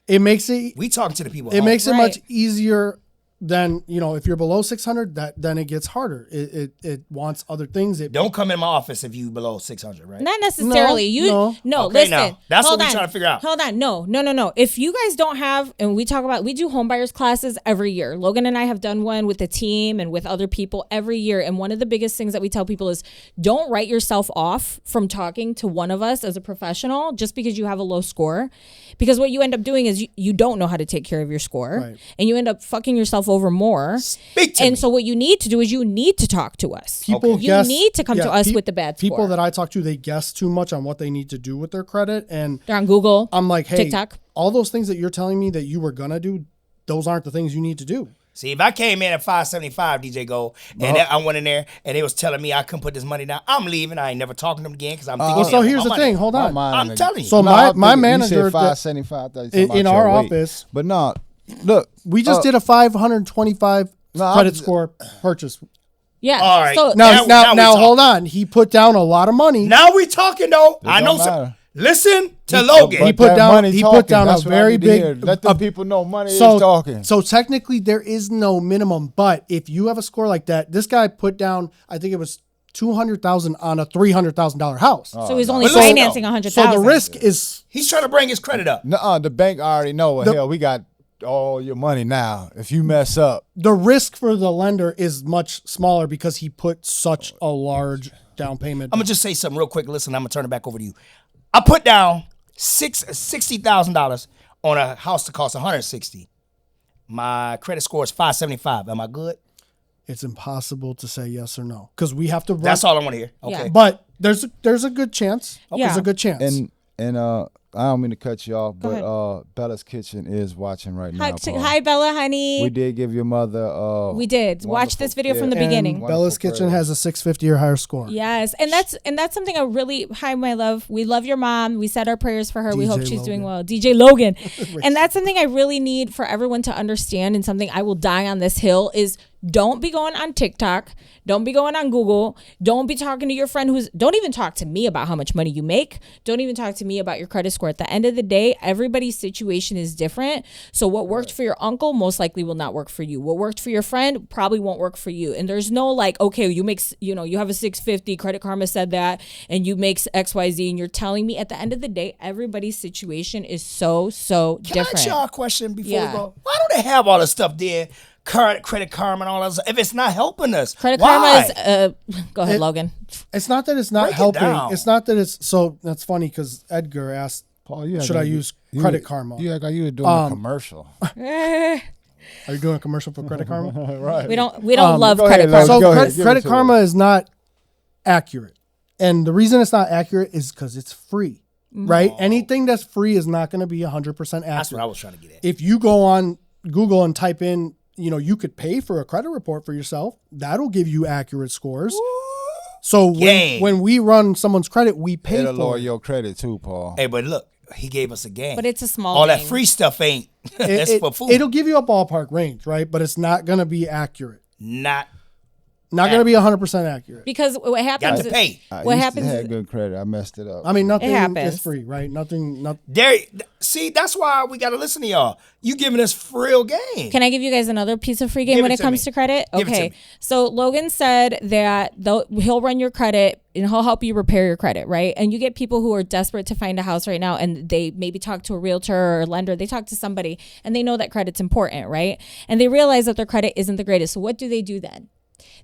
It makes it. We talking to the people. It home. makes it much easier. Then if you're below 600, then it gets harder. It wants other things. Don't come in my office if you below 600, right? Not necessarily. No. Okay, listen. now, that's what we're trying to figure out. Hold on. No. If you guys don't have, and we do home buyers classes every year. Logan and I have done one with the team and with other people every year. And one of the biggest things that we tell people is don't write yourself off from talking to one of us as a professional just because you have a low score. Because what you end up doing is you don't know how to take care of your score, right. And you end up fucking yourself over more. Speak to me. So what you need to do is you need to talk to us. You need to come to us with the bad score. People that I talk to, they guess too much on what they need to do with their credit, and they're on Google. I'm like, hey, TikTok. All those things that you're telling me that you were gonna do, those aren't the things you need to do. See, if I came in at 575, DJ Gold, and I went in there and they was telling me I couldn't put this money down, I'm leaving. I ain't never talking to them again because I'm thinking. So here's the thing. Hold on. I'm telling you. So my manager said 575 in our office, but no, look, we just did a 525 credit score purchase. Yeah. All right. So now hold on. He put down a lot of money. Now we talking though. I know. Listen to Logan. He put down a very big. Let the people know money is talking. So technically, there is no minimum. But if you have a score like that, this guy put down, I think it was $200,000 on a $300,000 house. So he's only financing $100,000. So the risk is he's trying to bring his credit up. No, the bank already know. Hell, we got all your money now. If you mess up, the risk for the lender is much smaller because he put such a large down payment. I'm gonna just say something real quick. Listen, I'm gonna turn it back over to you. I put down $60,000 on a house that costs $160,000. My credit score is 575. Am I good? It's impossible to say yes or no because we have to. That's all I want to hear. Okay, Yeah. But there's a good chance. Yeah. There's a good chance. And I don't mean to cut you off, but Bella's Kitchen is watching right now. Hi, Bella, honey. We did give your mother. We did. Watch this video from the beginning. Bella's Kitchen has a 650 or higher score. Yes, and that's something I really. Hi, my love. We love your mom. We said our prayers for her. We hope she's doing well. DJ Logan, and that's something I really need for everyone to understand, and something I will die on this hill is Don't be going on TikTok. Don't be going on Google. Don't be talking to your friend don't even talk to me about how much money you make. Don't even talk to me about your credit score. At the end of the day, everybody's situation is different. So what worked for your uncle most likely will not work for you. What worked for your friend probably won't work for you. And there's no like, okay, you have a 650, Credit Karma said that, and you make XYZ, and you're telling me. At the end of the day, everybody's situation is so different. Can I ask y'all a question before we go? Why do they have all this stuff there? Credit Karma and all that stuff, if it's not helping us. Credit Karma is go ahead, Logan. It's not that it's not helping. It's not that it's so. That's funny because Edgar asked, Paul, should I use Credit Karma? You act like you were doing a commercial. Are you doing a commercial for Credit Karma? Right. We don't love Credit Karma. So Credit Karma is not accurate, and the reason it's not accurate is because it's free. Right? Anything that's free is not going to be 100% accurate. That's what I was trying to get at. If you go on Google and type in, you could pay for a credit report for yourself. That'll give you accurate scores. So when we run someone's credit, we pay It'll for lower it. your credit too, Paul. Hey, but look, he gave us a game. But it's a small all game. that free stuff ain't. That's for food. It'll give you a ballpark range, right? But it's not going to be accurate. Not going to be 100% accurate. Because what happens got to pay. What happens I had good credit. I messed it up. I mean, nothing happens. is free, right? Nothing. See, that's why we got to listen to y'all. You giving us real game. Can I give you guys another piece of free game when it comes to credit? Give it to Okay. me. So Logan said that he'll run your credit and he'll help you repair your credit, right? And you get people who are desperate to find a house right now, and they maybe talk to a realtor or a lender. They talk to somebody and they know that credit's important, right? And they realize that their credit isn't the greatest. So what do they do then?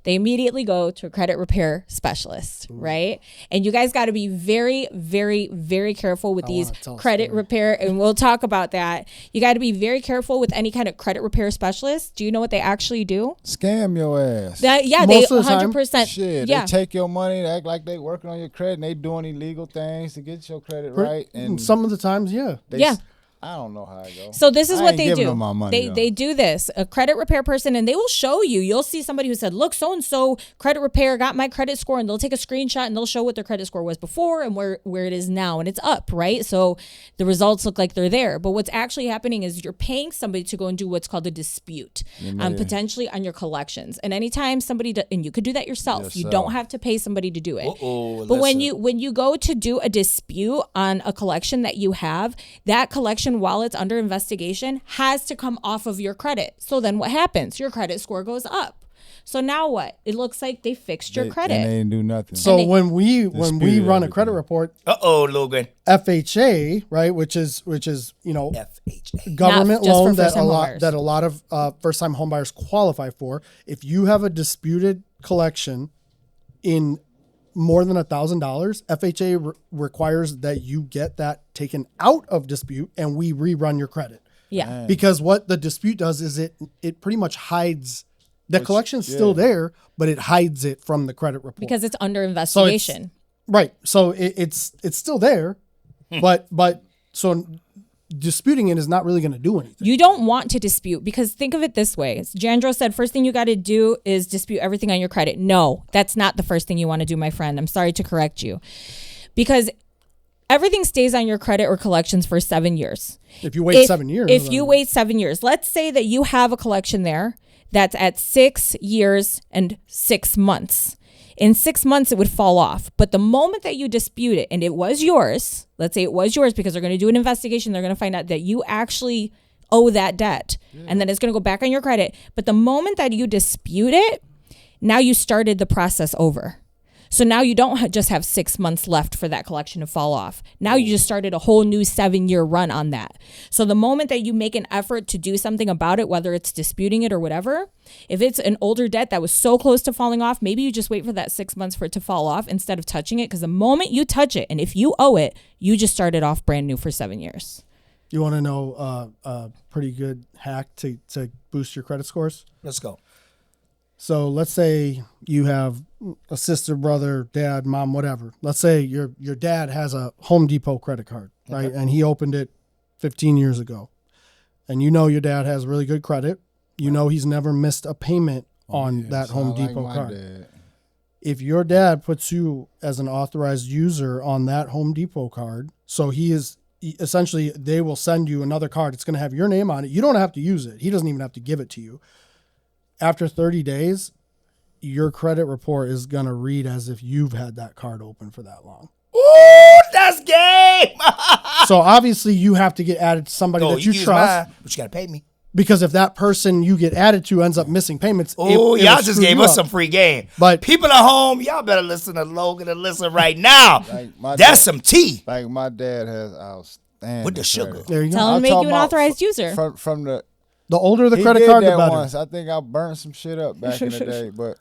They immediately go to a credit repair specialist, right? And you guys got to be very, very, very careful with these credit repair. And we'll talk about that. You got to be very careful with any kind of credit repair specialist. Do you know what they actually do? Scam your ass. They Most of the time, 100%. Shit, Yeah. they take your money, they act like they working on your credit, and they doing illegal things to get your credit right. And some of the times, yeah. I don't know how it goes. So this is what they do. Them my money, they do this. A credit repair person, and they will show you. You'll see somebody who said, "Look, so and so credit repair got my credit score," and they'll take a screenshot and they'll show what their credit score was before and where it is now, and it's up, right? So the results look like they're there. But what's actually happening is you're paying somebody to go and do what's called a dispute, potentially on your collections. And anytime somebody and you could do that yourself. You don't have to pay somebody to do it. But when you go to do a dispute on a collection that you have, that collection, while it's under investigation, has to come off of your credit. So then what happens? Your credit score goes up. So now what? It looks like they fixed your credit. And they didn't do nothing. So when we run a credit report, Logan. FHA, right, which is FHA. government loan that a homebuyers. lot of first time homebuyers qualify for. If you have a disputed collection in more than $1,000, FHA requires that you get that taken out of dispute and we rerun your credit. Yeah. Because what the dispute does is it pretty much hides the collection's still there, but it hides it from the credit report. Because it's under investigation. Right. So it's still there, but so disputing it is not really going to do anything. You don't want to dispute, because think of it this way. As Jandro said, first thing you got to do is dispute everything on your credit. No, that's not the first thing you want to do, my friend. I'm sorry to correct you. Because everything stays on your credit or collections for 7 years. If you wait 7 years. If you wait 7 years, let's say that you have a collection there that's at 6 years and 6 months. In 6 months, it would fall off. But the moment that you dispute it and it was yours, let's say it was yours because they're going to do an investigation. They're going to find out that you actually owe that debt. And then it's going to go back on your credit. But the moment that you dispute it, now you started the process over. So now you don't just have 6 months left for that collection to fall off. Now you just started a whole new 7-year run on that. So the moment that you make an effort to do something about it, whether it's disputing it or whatever, if it's an older debt that was so close to falling off, maybe you just wait for that 6 months for it to fall off instead of touching it. Because the moment you touch it, and if you owe it, you just started off brand new for 7 years. You want to know a pretty good hack to boost your credit scores? Let's go. So let's say you have a sister, brother, dad, mom, whatever. Let's say your dad has a Home Depot credit card, right? And he opened it 15 years ago. And you know your dad has really good credit. You know he's never missed a payment on that Home Depot card. Dad. If your dad puts you as an authorized user on that Home Depot card, so essentially they will send you another card. It's going to have your name on it. You don't have to use it. He doesn't even have to give it to you. after 30 days, your credit report is going to read as if you've had that card open for that long. Ooh, that's game. So obviously you have to get added to somebody that you trust. Mine, but you got to pay me. Because if that person you get added to ends up missing payments, oh, y'all just gave us some free game. But people at home, y'all better listen to Logan and listen right now. That's some tea. Like my dad has outstanding with the sugar. There you go. Tell him to make you an authorized user. From the older the credit card, the better. Once. I think I burned some shit up back in the day, but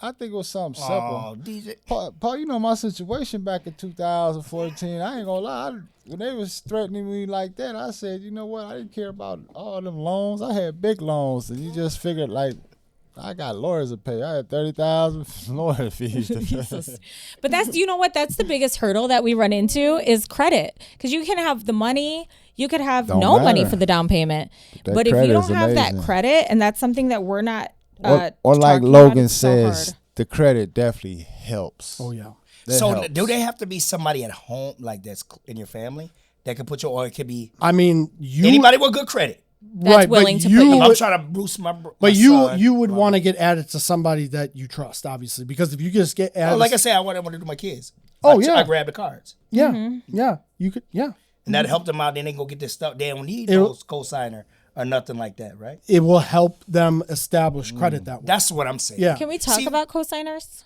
I think it was something simple. Oh, DJ. Paul, you know my situation back in 2014. I ain't gonna lie. When they was threatening me like that, I said, you know what? I didn't care about all them loans. I had big loans, and you just figured like I got lawyers to pay. I had 30,000 lawyer fees to pay. But that's, you know what? That's the biggest hurdle that we run into is credit, because you can have the money. You could have no money for the down payment, but if you don't have that credit, and that's something that we're not. Or like Logan says, the credit definitely helps. Oh yeah. So do they have to be somebody at home like that's in your family that can put your, or it could be? I mean, anybody with good credit that's willing to put you. I'm trying to boost my. But you would want to get added to somebody that you trust, obviously, because if you just get added, like I said, I want to do my kids. Oh I grab the cards. Yeah, yeah, you could, yeah, and that helped them out. Then they go get this stuff. They don't need those cosigner or nothing like that, right? It will help them establish credit that way. That's what I'm saying. Yeah. Can we talk about cosigners?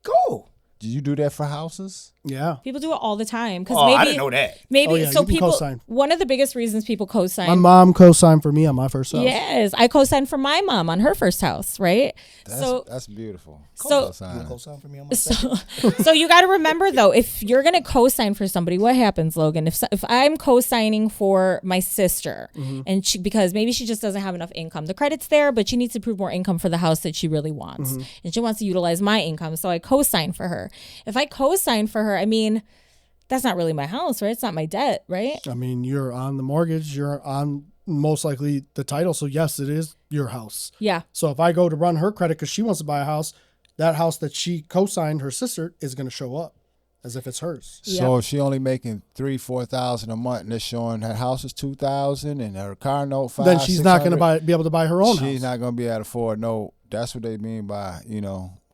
Go. Do you do that for houses? Yeah. People do it all the time. I didn't know that. Maybe so people co-sign. One of the biggest reasons people co-sign. My mom co-signed for me on my first house. Yes, I co-signed for my mom on her first house, right? That's beautiful. So co-sign for me on my second. So you got to remember though, if you're going to co-sign for somebody, what happens, Logan? If I'm co-signing for my sister and because maybe she just doesn't have enough income. The credit's there, but she needs to prove more income for the house that she really wants. And she wants to utilize my income, so I co-sign for her. If I co-sign for her, I mean, that's not really my house, right? It's not my debt, right? I mean, you're on the mortgage, you're on most likely the title. So yes, it is your house. Yeah. So if I go to run her credit because she wants to buy a house, that house that she co-signed, her sister, is going to show up as if it's hers. So if she only making $3,000-4,000 a month and it's showing her house is $2,000 and her car note $500, then she's not going to be able to buy her own house. She's not going to be able to afford no. That's what they mean by,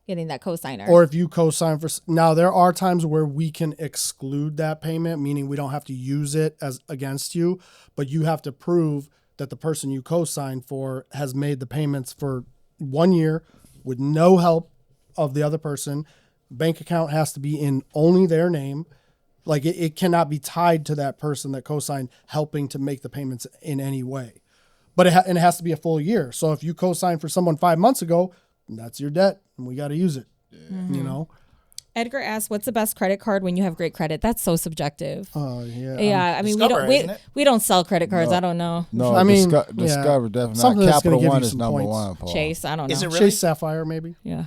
getting that cosigner. Or if you co-sign for, now there are times where we can exclude that payment, meaning we don't have to use it as against you, but you have to prove that the person you co-sign for has made the payments for 1 year with no help of the other person. Bank account has to be in only their name. Like it cannot be tied to that person that co-signed helping to make the payments in any way. But it has to be a full year. So if you co-signed for someone 5 months ago, that's your debt, and we got to use it. You know. Edgar asked, "What's the best credit card when you have great credit?" That's so subjective. Oh yeah. Yeah, I mean we don't sell credit cards. I don't know. No, I mean, Discover definitely. Something that's Capital gonna give One you is some number points. one. Paul. Chase, I don't know. Is it really? Chase Sapphire maybe? Yeah.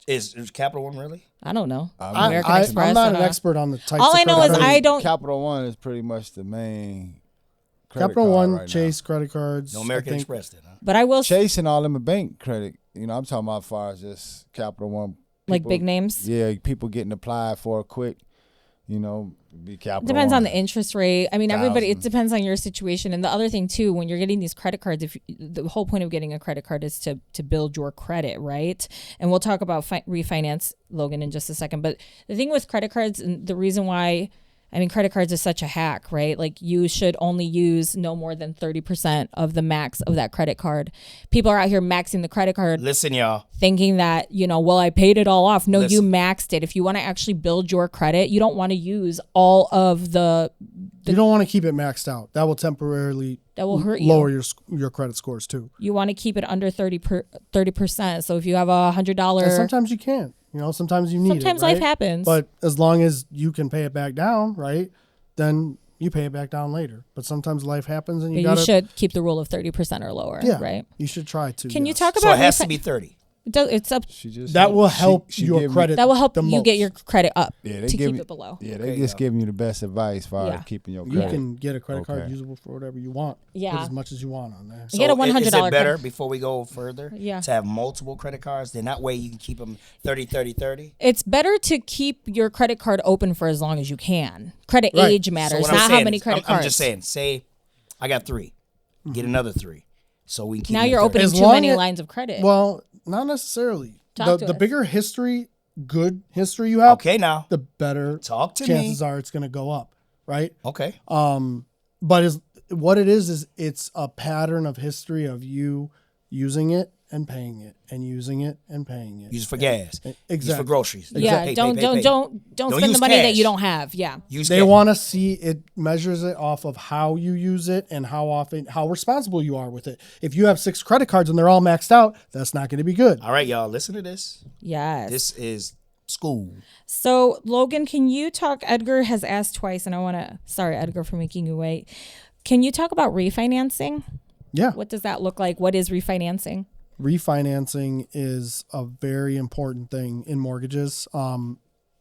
Is Capital One really? I don't know. American Express. I'm not an expert on the types. All of I know is credit I don't. Capital One is pretty much the main. Capital One, right Chase credit cards. No American Express then, huh? But I will. Chase and all them are bank credit. I'm talking about as far as just Capital One. Like big names? Yeah, people getting applied for quick, be Capital Depends One. on the interest rate. I mean, everybody, it 1,000. depends on your situation. And the other thing too, when you're getting these credit cards, the whole point of getting a credit card is to build your credit, right? And we'll talk about refinance, Logan, in just a second. But the thing with credit cards, and the reason why, I mean, credit cards is such a hack, right? Like you should only use no more than 30% of the max of that credit card. People are out here maxing the credit card. Listen, y'all. Thinking that, well, I paid it all off. No, you maxed it. If you want to actually build your credit, you don't want to use all of the you don't want to keep it maxed out. That will temporarily hurt you. Lower your credit scores too. You want to keep it under 30%. So if you have $100, and sometimes you can't. Sometimes you need it. Sometimes right? life happens. But as long as you can pay it back down, right? Then you pay it back down later. But sometimes life happens, and you should keep the rule of 30% or lower. Yeah, right. You should try to. Can you talk about? So it has to be 30. It's up. That will help your credit. That will help you get your credit up to keep it below. Yeah, they just giving you the best advice for keeping your credit. You can get a credit card usable for whatever you want. Yeah, put as much as you want on there. So get a $100. Is it better before we go further? Yeah. To have multiple credit cards, then that way you can keep them 30. It's better to keep your credit card open for as long as you can. Credit age matters, not how many credit cards. I'm just saying. Say, I got 3. Get another 3. so we keep now you're opening too many lines of credit. Well, not necessarily. Talk to The us. bigger good history you have, Okay, now the better chances are it's going to go up, right? Okay. But what it is it's a pattern of history of you using it and paying it and using it and paying it. Use it for gas. Exactly. Use it for groceries. Yeah, Pay. don't spend use the money that cash. you don't have. Yeah. They want to see it measures it off of how you use it and how responsible you are with it. If you have 6 credit cards and they're all maxed out, that's not going to be good. All right, y'all, listen to this. Yes. This is school. So, Logan, can you talk? Edgar has asked twice, and sorry, Edgar, for making you wait. Can you talk about refinancing? Yeah. What does that look like? What is refinancing? Refinancing is a very important thing in mortgages.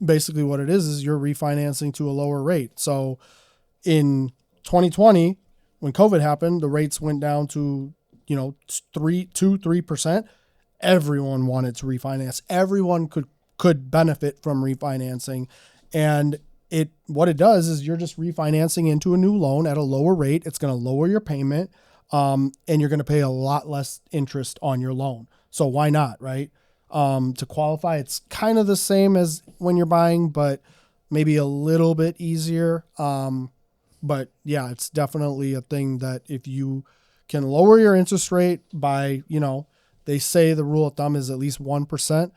Basically what it is you're refinancing to a lower rate. So in 2020, when COVID happened, the rates went down to, 3%. Everyone wanted to refinance. Everyone could benefit from refinancing. And what it does is you're just refinancing into a new loan at a lower rate. It's going to lower your payment. And you're going to pay a lot less interest on your loan. So why not, right? To qualify, it's kind of the same as when you're buying, but maybe a little bit easier. But yeah, it's definitely a thing that if you can lower your interest rate by, they say the rule of thumb is at least 1%.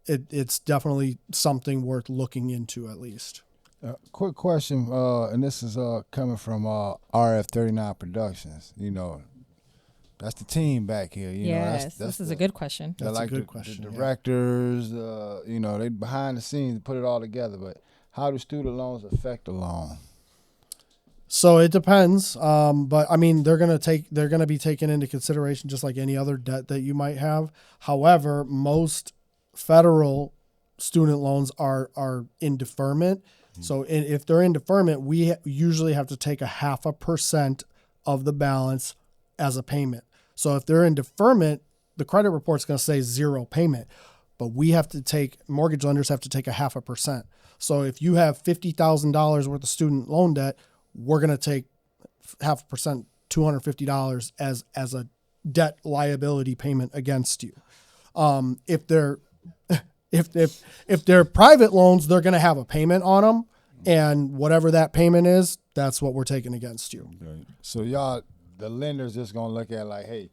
It's definitely something worth looking into at least. Quick question, and this is coming from RF39 Productions. That's the team back here. Yes, this is a good question. That's like a good question. The directors, they behind the scenes put it all together. But how do student loans affect a loan? So it depends. But I mean, they're gonna be taken into consideration just like any other debt that you might have. However, most federal student loans are in deferment. So if they're in deferment, we usually have to take 0.5% of the balance as a payment. So if they're in deferment, the credit report's going to say 0 payment, but mortgage lenders have to take 0.5%. So if you have $50,000 worth of student loan debt, we're going to take 0.5%, $250 as a debt liability payment against you. If they're private loans, they're going to have a payment on them, and whatever that payment is, that's what we're taking against you. Okay. So y'all, the lender's just going to look at it like, hey,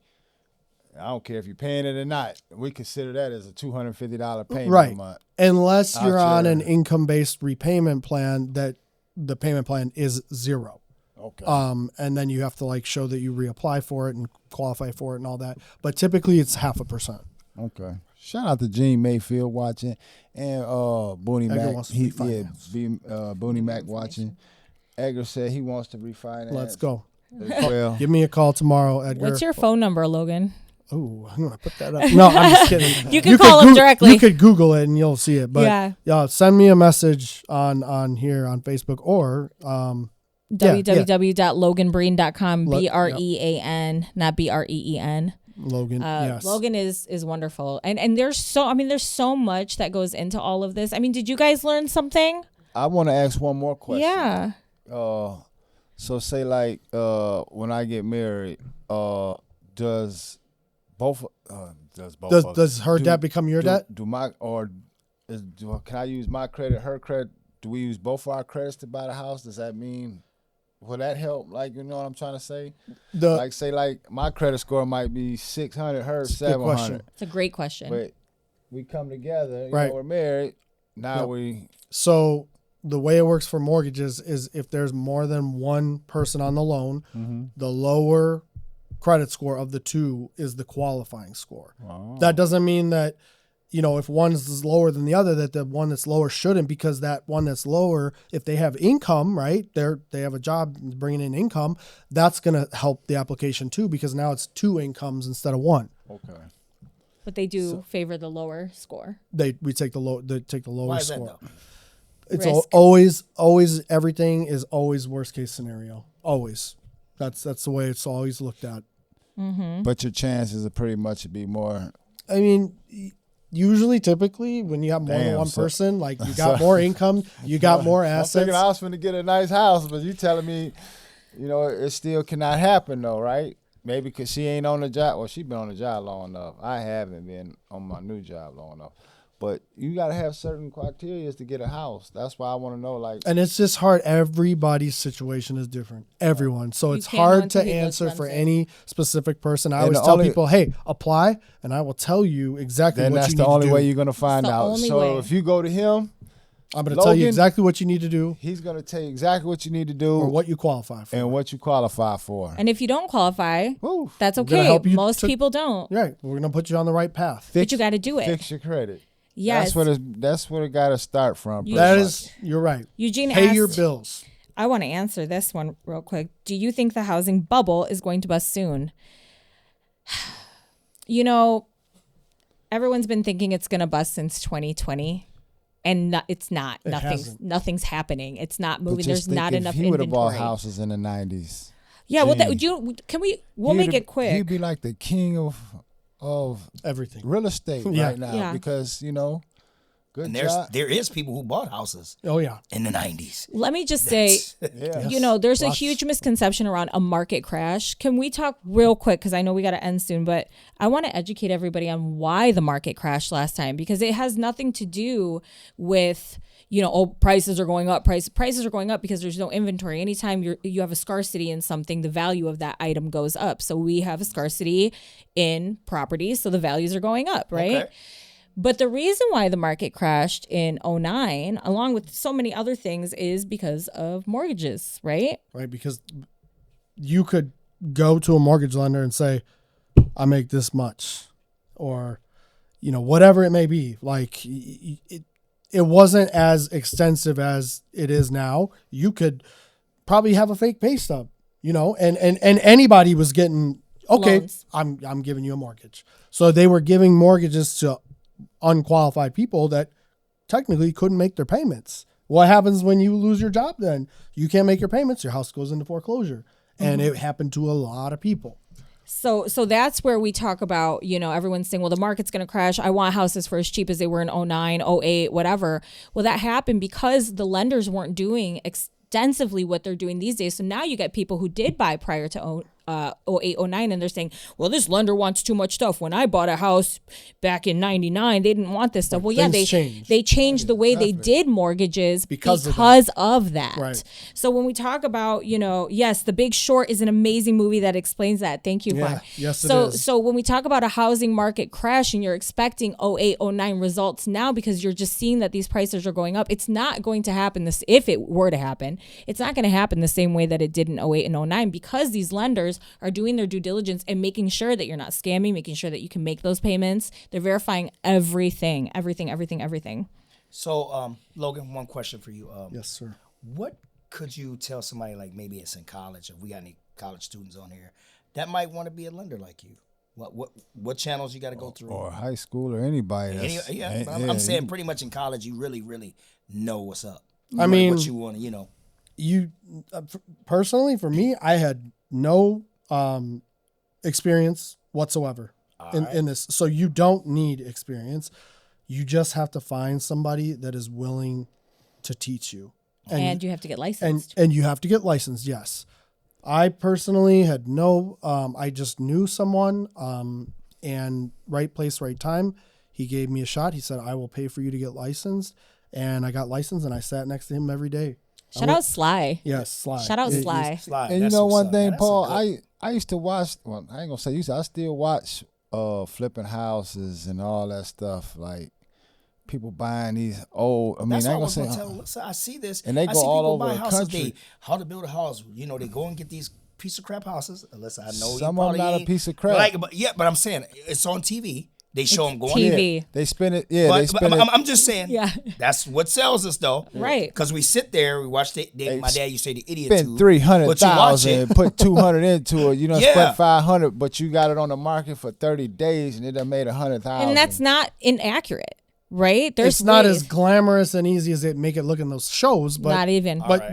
I don't care if you're paying it or not. We consider that as a $250 payment a month. Unless you're on an income-based repayment plan that the payment plan is 0. Okay. And then you have to show that you reapply for it and qualify for it and all that. But typically it's 0.5%. Okay. Shout out to Gene Mayfield watching and Booney Mac. Booney Mac watching. Edgar said he wants to refinance. Let's go. Well, give me a call tomorrow, Edgar. What's your phone number, Logan? Oh, I'm gonna put that up. No, I'm just kidding. You can call him directly. You could Google it and you'll see it. But y'all send me a message on here on Facebook or www.loganbreen.com. BREAN, not BREEN. Logan. Yes. Logan is wonderful. And there's so much that goes into all of this. I mean, did you guys learn something? I want to ask one more question. Yeah. So say when I get married, does her debt become your debt? Can I use my credit, her credit? Do we use both of our credits to buy the house? Does that mean, will that help? You know what I'm trying to say? My credit score might be 600, hers 700. It's a great question. But we come together, we're married. Now So the way it works for mortgages is if there's more than one person on the loan, the lower credit score of the two is the qualifying score. Oh. That doesn't mean that, if one is lower than the other, that the one that's lower shouldn't, because that one that's lower, if they have income, right, they have a job bringing in income, that's going to help the application too, because now it's 2 incomes instead of 1. Okay. But they do favor the lower score. They take the lower Why is score. That, it's always everything is always worst case scenario. Always. That's the way it's always looked at. Mm-hmm. But your chances are pretty much be more. I mean, usually, typically, when you have more than one person, you got more income, you got more assets. I'm thinking I was going to get a nice house, but you telling me, it still cannot happen though, right? maybe because she ain't on the job. Well, she been on the job long enough. I haven't been on my new job long enough. But you got to have certain criteria to get a house. That's why I want to know, like. And it's just hard. Everybody's situation is different. Everyone. So it's hard to answer for any specific person. I always tell people, hey, apply, and I will tell you exactly what you need to do. That's the only way you're going to find out. So if you go to him, I'm going to tell you exactly what you need to do. He's going to tell you exactly what you need to do. Or what you qualify for. And what you qualify for. And if you don't qualify, that's okay. Most people don't. Right. We're going to put you on the right path. But you got to do it. Fix your credit. Yes. That's where it got to start from. You're right. Eugene Pay asked, your bills. I want to answer this one real quick. Do you think the housing bubble is going to bust soon? You know, everyone's been thinking it's going to bust since 2020. And it's not. Nothing's happening. It's not moving. There's not enough inventory. He would have bought houses in the 90s. Yeah, well, we'll make it quick. He'd be like the king of everything, real estate right now, because there is people who bought houses. Oh yeah, in the 90s. Let me just say, there's a huge misconception around a market crash. Can we talk real quick, because I know we got to end soon, but I want to educate everybody on why the market crashed last time, because it has nothing to do with prices are going up. Prices are going up because there's no inventory. Anytime you have a scarcity in something, the value of that item goes up. So we have a scarcity in properties, so the values are going up, right? Okay. But the reason why the market crashed in 2009, along with so many other things, is because of mortgages, right? Right, because you could go to a mortgage lender and say, I make this much, or, whatever it may be. Like, it wasn't as extensive as it is now. You could probably have a fake pay stub, and anybody was getting, okay, loans. I'm giving you a mortgage. So they were giving mortgages to unqualified people that technically couldn't make their payments. What happens when you lose your job then? You can't make your payments, your house goes into foreclosure. And it happened to a lot of people. So that's where we talk about, everyone's saying, well, the market's going to crash. I want houses for as cheap as they were in 2009, 2008, whatever. Well, that happened because the lenders weren't doing extensively what they're doing these days. So now you get people who did buy prior to 08, 09, and they're saying, well, this lender wants too much stuff. When I bought a house back in 99, they didn't want this stuff. Well, yeah, they changed the way they did mortgages because of that. Right. So when we talk about, yes, The Big Short is an amazing movie that explains that. Thank you, Juan. Yes, it is. So when we talk about a housing market crash and you're expecting 08, 09 results now because you're just seeing that these prices are going up, it's not going to happen if it were to happen. It's not going to happen the same way that it did in 08 and 09 because these lenders are doing their due diligence and making sure that you're not scamming, making sure that you can make those payments. They're verifying everything. So, Logan, one question for you. Yes, sir. What could you tell somebody, like maybe it's in college, if we got any college students on here, that might want to be a lender like you? What channels you got to go through? Or high school or anybody. I'm saying pretty much in college, you really, really know what's up. I mean, what you want to, You, personally, for me, I had no experience whatsoever in this. So you don't need experience. You just have to find somebody that is willing to teach you. And you have to get licensed. And you have to get licensed, yes. I personally had I just knew someone, and right place, right time. He gave me a shot. He said, I will pay for you to get licensed. And I got licensed and I sat next to him every day. Shout out Sly. Yes, Sly. Shout out Sly. And you know one thing, Paul, I used to watch, well, I ain't gonna say I still watch flipping houses and all that stuff. Like people buying these old, I ain't gonna say. I see this. And they go all over the country. How to build a house. They go and get these piece of crap houses. Unless I know some of them not a piece of crap. But I'm saying it's on TV. They show them going TV. Yeah, they spin it. Yeah, they spin it. I'm just saying. Yeah, that's what sells us, though. Right. Because we sit there, we watch my dad used to say the idiot. Spent $300,000, put $200 into it. Spent $500, but you got it on the market for 30 days, and it done made $100,000. And that's not inaccurate, right? It's not as glamorous and easy as it make it look in those shows, but not even. But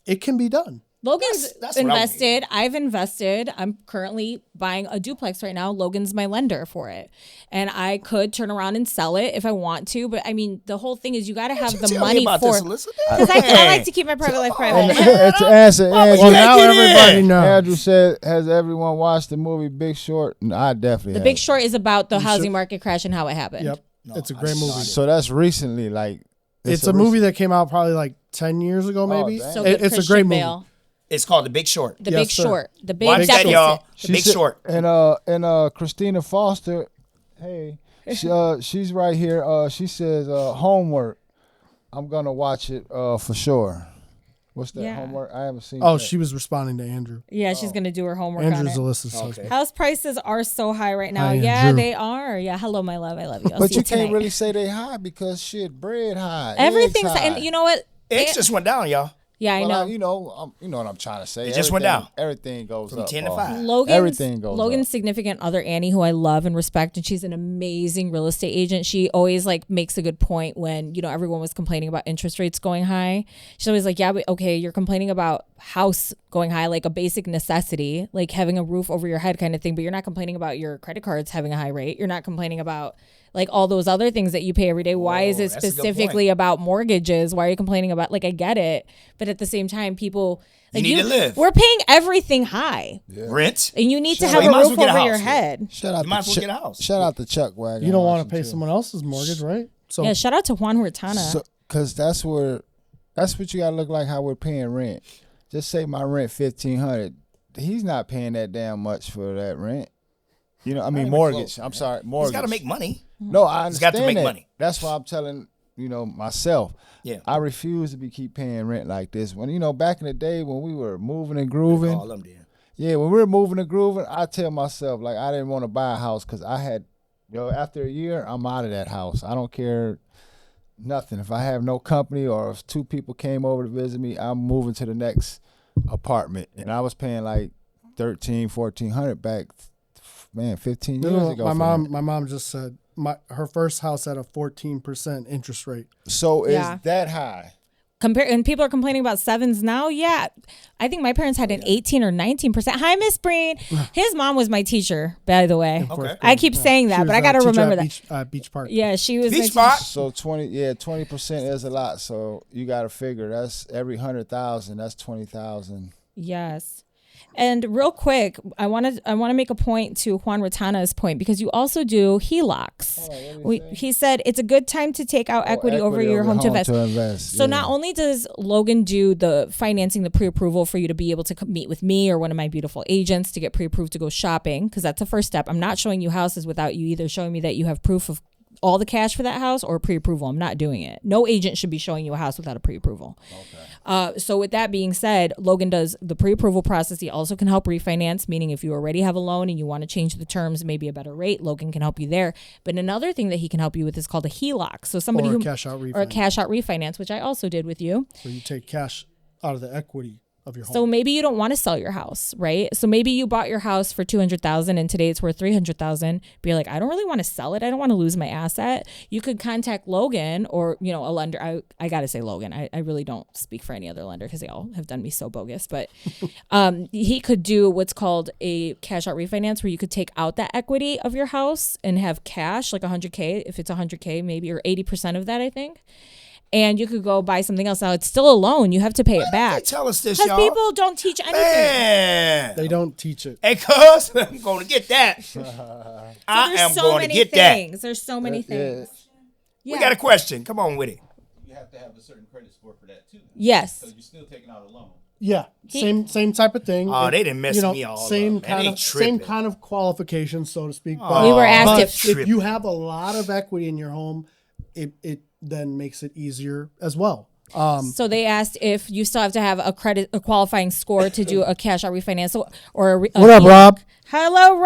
it can be done. Logan's invested. I've invested. I'm currently buying a duplex right now. Logan's my lender for it. And I could turn around and sell it if I want to. But I mean, the whole thing is you got to have the money for it. Because I like to keep my private life private. To answer, Andrew, now everybody knows. Andrew said, has everyone watched the movie Big Short? No, I definitely have. The Big Short is about the housing market crash and how it happened. Yep. No, it's a great movie. So that's recently, like. It's a movie that came out probably like 10 years ago, maybe. So it's a great movie. It's called The Big Short. The Big Short. The Big Watch that, y'all. The Big Short. And Christina Foster, hey, she's right here. She says, homework. I'm going to watch it for sure. What's that homework? I haven't seen that. She was responding to Andrew. Yeah, she's going to do her homework Andrew's on it. Alyssa's husband. House prices are so high right now. Hi, yeah, Andrew. they are. Yeah, hello, my love. I love you. I'll But see you can't tonight. really say they high because shit, bread high. Everything's high. and you know what? It just went down, y'all. Yeah, I know. You know what I'm trying to say. It just went down. Everything goes From up. 10 to 5. Logan's significant other, Annie, who I love and respect, and she's an amazing real estate agent. She always like makes a good point when, everyone was complaining about interest rates going high. She's always like, yeah, but okay, you're complaining about house going high, like a basic necessity, like having a roof over your head kind of thing, but you're not complaining about your credit cards having a high rate. You're not complaining about like all those other things that you pay every day. Why is it specifically about mortgages? Why are you complaining about, like, I get it, but at the same time, people like you need to live. We're paying everything high. Yeah. Rent. And you need to have a roof over your head. Shout out you might as well get a house. Shout out to Chuck Wagon. You don't want to pay someone else's mortgage, right? So yeah, shout out to Juan Huertana. Because that's what you gotta look like how we're paying rent. Just say my rent $1,500. He's not paying that damn much for that rent. Mortgage. I'm sorry, mortgage. He's got to make money. No, I understand. He's got to make money. That's why I'm telling myself. Yeah. I refuse to keep paying rent like this. When back in the day when we were moving and grooving. All them did. Yeah, when we were moving and grooving, I tell myself like I didn't want to buy a house because I had, after a year I'm out of that house. I don't care nothing. If I have no company or if 2 people came over to visit me, I'm moving to the next apartment. And I was paying like $1,300-$1,400 back, 15 years ago. My mom just said her first house had a 14% interest rate. So is that high? And people are complaining about 7s now. Yeah, I think my parents had an 18 or 19%. Hi, Miss Breen. His mom was my teacher, by the way. Okay. I keep saying that, but I got to remember that. Beach Park. Yeah, she was Beach Park. So 20% is a lot. So you got to figure that's every 100,000. That's 20,000. Yes. And real quick, I want to make a point to Juan Rotana's point because you also do HELOCs. He said it's a good time to take out equity over your home to invest. So not only does Logan do the financing, the pre-approval for you to be able to meet with me or one of my beautiful agents to get pre-approved to go shopping, because that's the first step. I'm not showing you houses without you either showing me that you have proof of all the cash for that house or pre-approval. I'm not doing it. No agent should be showing you a house without a pre-approval. Okay. So with that being said, Logan does the pre-approval process. He also can help refinance, meaning if you already have a loan and you want to change the terms, maybe a better rate, Logan can help you there. But another thing that he can help you with is called a HELOC. So somebody or a cash out refinance. Or a cash out refinance, which I also did with you. So you take cash out of the equity of your home. So maybe you don't want to sell your house, right? So maybe you bought your house for $200,000 and today it's worth $300,000. But you're like, I don't really want to sell it. I don't want to lose my asset. You could contact Logan or a lender. I gotta say Logan. I really don't speak for any other lender because they all have done me so bogus. But he could do what's called a cash out refinance, where you could take out that equity of your house and have cash, like $100K, if it's $100K maybe, or 80% of that, I think. And you could go buy something else. Now, it's still a loan. You have to pay it back. Tell us this, y'all. y'all. Because people don't teach anything. Man. They don't teach it. Hey, cuz, I'm going to get that. I am going to get that. There's so many things. Yeah. We got a question. Come on with it. You have to have a certain credit score for that, too. Yes. So you're still taking out a loan. Yeah, same type of thing. Oh, they didn't mess me all same up. Same kind of qualifications, so to speak. But we were asked if you have a lot of equity in your home, it then makes it easier as well. So they asked if you still have to have a qualifying score to do a cash out refinance or what up, Rob? Hello,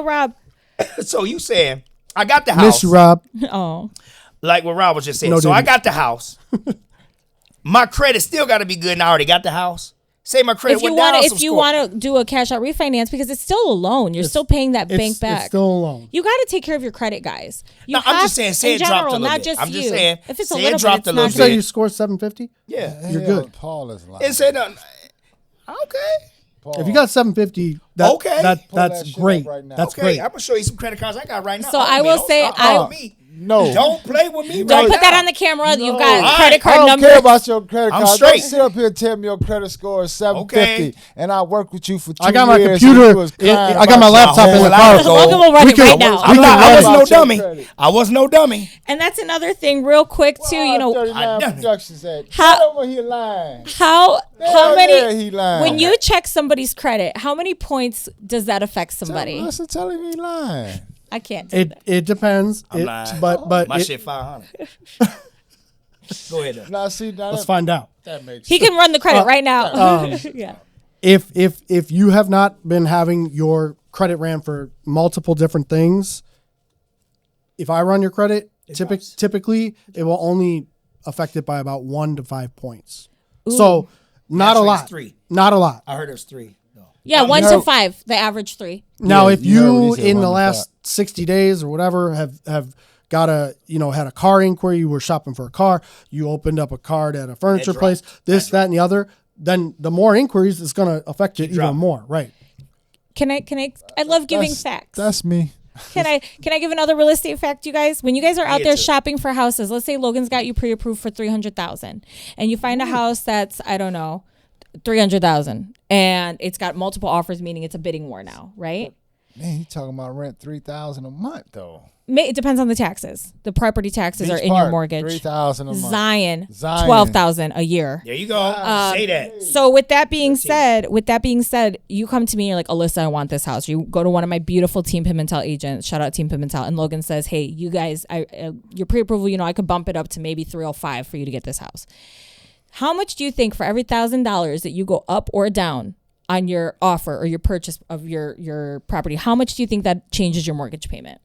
Rob. So you saying I got the house? Miss you, Rob. Oh, like what Rob was just saying. No, so I got the house. My credit still got to be good, and I already got the house. Say my credit went down. If you want to do a cash out refinance, because it's still a loan, you're still paying that bank back. It's still a loan. You got to take care of your credit, guys. I'm just saying, say it dropped a little bit. Just I'm just you. saying, if it's say a little it dropped bit, a little bit. Say you scored 750. Yeah, you're good. Paul is lying. It said Okay. Paul. If you got 750, Okay. that's that shit great. up right now. That's Okay, great. I'm gonna show you some credit cards I got right now. So I will say, No. Don't play with me. Don't right put that now. on the camera. No. You've got All credit right. card I don't numbers. care about your credit I'm card. straight. Don't sit up here and tell me your credit score is 750, Okay. and I worked with you for 2 I got my years. computer. And you was crying I got my about laptop your in the whole car. life. Logan will run it right now. I was no About your dummy. credit. I was no dummy. And that's another thing, real quick too. You know, 39 I- Productions at. How- Get over here lying. how Yeah, many he lying. when you check somebody's credit, how many points does that affect somebody? Listen, tell him he lying. I can't. Do that. It depends. I'm lying. But My it- shit 500. Go ahead. Though. Now, see, now let's find out. that makes He can run the credit right now. Yeah. If you have not been having your credit ran for multiple different things, if I run your credit, typically it will only affect it by about 1 to 5 points. So not a Actually, it's lot. 3. Not a lot. I heard it was 3. No. Yeah, you 1 to heard- 5. The average 3. Now, Yeah, if you heard what you he said, in 1 the to last 5. 60 days or whatever have got had a car inquiry, you were shopping for a car, you opened up a card at a furniture That place, dropped. this, that, and the other, then the more inquiries is going to affect you even dropping. more, right? Can I love giving facts. That's me. Can I give another real estate fact, you guys? When you guys are out Yeah, there too. shopping for houses, let's say Logan's got you pre-approved for $300,000, and you find a house that's, I don't know, $300,000, and it's got multiple offers, meaning it's a bidding war now, right? Man, he talking about rent $3,000 a month though. It depends on the taxes. The property taxes are Beach in your Park, $3,000 $3,000 a month. Zion, Zion. $12,000 a year. There you go. Say that. So with that being said, you come to me and you're like, Alyssa, I want this house. You go to one of my beautiful Team Pimentel agents, shout out Team Pimentel, and Logan says, hey, you guys, your pre-approval, I could bump it up to maybe 305 for you to get this house. How much do you think for every $1,000 that you go up or down on your offer or your purchase of your property, how much do you think that changes your mortgage payment?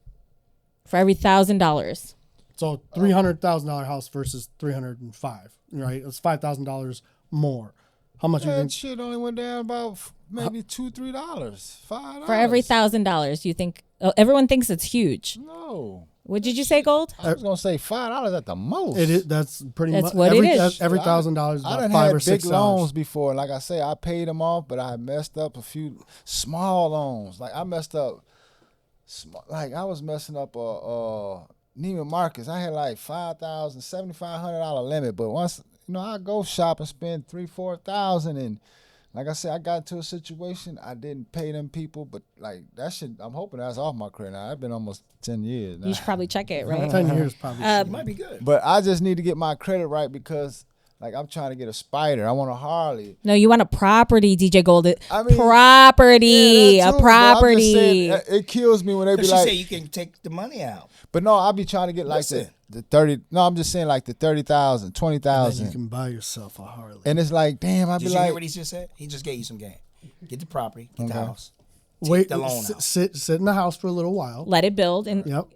For every $1,000. So $300,000 house versus 305, right? It's $5,000 more. How much do you That think? shit only went down about maybe $2-3, $5. For every $1,000, you think everyone thinks it's huge. No, What did you say, Gold? I was gonna say $5 at the most. It is. That's pretty That's much what it is. Every $1,000 is I about done $5 had or big $6 loans before. Like I say, I paid them off, but I messed up a few small loans. Like I messed up, like I was messing up Neiman Marcus. I had like $7,500 limit, but once I go shop and spend $3,000-4,000, and like I said, I got into a situation I didn't pay them people, but like that shit, I'm hoping that's off my credit now. It's been almost 10 years now. You should probably check it, right? 10 years probably. It might be good. But I just need to get my credit right because, like, I'm trying to get a Spider. I want a Harley. No, you want a property, DJ Gold. I mean, Property, yeah, that a too, but I'm just property. saying, it kills me when they be She like, said you can take the money out. but no, I be trying to get like Listen. the 30. No, I'm just saying like the 30,000, And 20,000, you can buy yourself a Harley. and it's like, damn, I be Did you hear like, what he just said? He just gave you some game. Get the property, get the Okay. house. Wait, the loan out. sit in the house for a little while. Let it build. And Yep.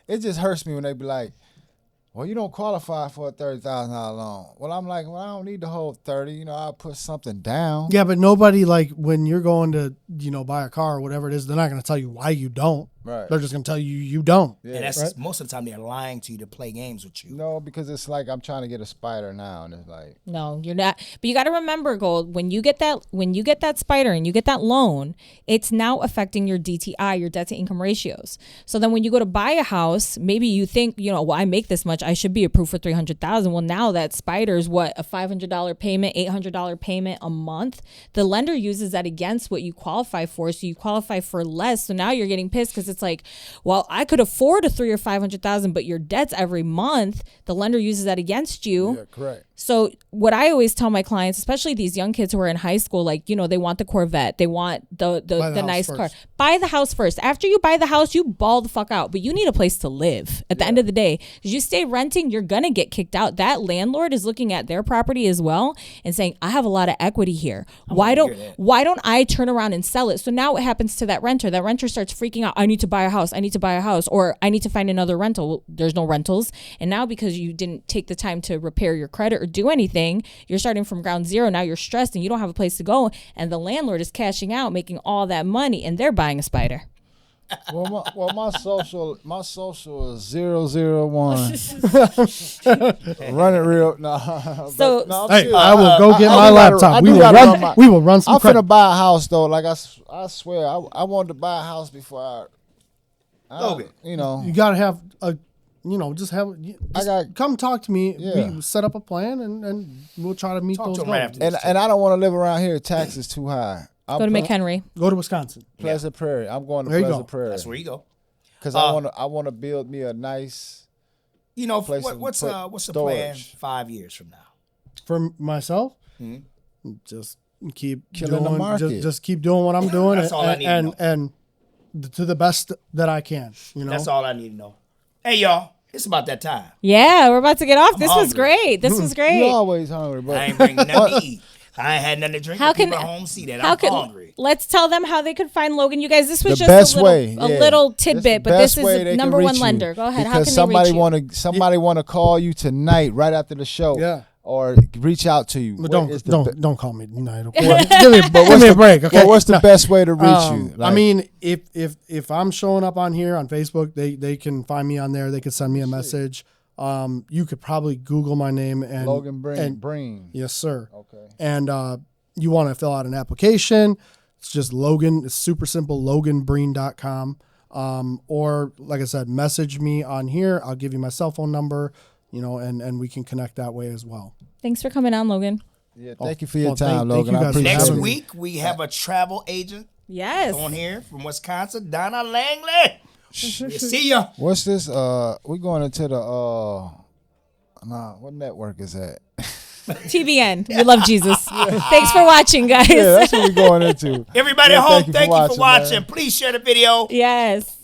it just hurts me when they be like, well, you don't qualify for a $30,000 loan. Well, I'm like, well, I don't need the whole 30. I'll put something down. Yeah, but nobody, like, when you're going to, buy a car or whatever it is, they're not going to tell you why you don't. Right. They're just going to tell you you don't. Yeah. And that's Right. most of the time they're lying to you to play games with you. No, because it's like I'm trying to get a Spider now, and it's like, no, you're not. But you got to remember, Gold, when you get that Spider and you get that loan, it's now affecting your DTI, your debt to income ratios. So then when you go to buy a house, maybe you think, well, I make this much, I should be approved for $300,000. Well, now that Spider is what, a $500 payment, $800 payment a month. The lender uses that against what you qualify for, so you qualify for less. So now you're getting pissed because it's like, well, I could afford a $300,000 or $500,000, but your debts every month, the lender uses that against you. yeah, correct. So what I always tell my clients, especially these young kids who are in high school, like, they want the Corvette, they want the house nice first. car. Buy the house first. After you buy the house, you ball the fuck out. But you need a place to live at the end of the day. Because you stay renting, you're going to get kicked out. That landlord is looking at their property as well and saying, I have a lot of equity here. Why don't I turn around and sell it? So now what happens to that renter? That renter starts freaking out. I need to buy a house. Or I need to find another rental. Well, there's no rentals. And now because you didn't take the time to repair your credit or do anything, you're starting from ground zero. Now you're stressed and you don't have a place to go. And the landlord is cashing out, making all that money, and they're buying a Spider. My social is 001. Run it real. So I will go get my laptop. We will run some. I'm finna buy a house though. Like I swear, I wanted to buy a house before Logan. You know, you gotta have a. Just come talk to me. Yeah. We set up a plan and we'll try to meet those goals. And I don't want to live around here. Taxes too high. Go to McHenry. Go to Wisconsin. Pleasant Prairie. I'm going to Pleasant Prairie. That's where you go. Because I want to build me a nice. Place what's the plan 5 years from now? For myself, just keep killing doing, the market. Just keep doing what I'm doing. That's all I need to know. And to the best that I can. That's all I need to know. Hey, y'all, it's about that time. Yeah, we're about to get off. This was hungry. great. This was great. You're always hungry, but I ain't bringing nothing to eat. I ain't had nothing to drink. How can people at home see that I'm hungry? Let's tell them how they could find Logan. You guys, this was the just best way, a little tidbit, but this is the number one you. lender. Go ahead. Because how can they reach you? somebody want to call you tonight, right after the show. Yeah. Or reach out to you. But don't call me tonight. Okay? give me a break. Okay. Well, what's the best way to reach you? I mean, if I'm showing up on here on Facebook, they can find me on there. They could send me a message. You could probably Google my name and Logan Breen. Yes, sir. Okay. And you want to fill out an application. It's just Logan. It's super simple. LoganBreen.com. Or like I said, message me on here. I'll give you my cell phone number. And we can connect that way as well. Thanks for coming on, Logan. Yeah, thank you for your time, Logan. Thank you guys. I appreciate Next it. week, we have a travel agent on here from Wisconsin, Donna Langley. We'll see ya. What's this? We going into the what network is that? TBN. We love Jesus. Thanks for watching, guys. Yeah, that's what we're going into. Everybody at home, thank you for watching. man. Please share the video. Yes.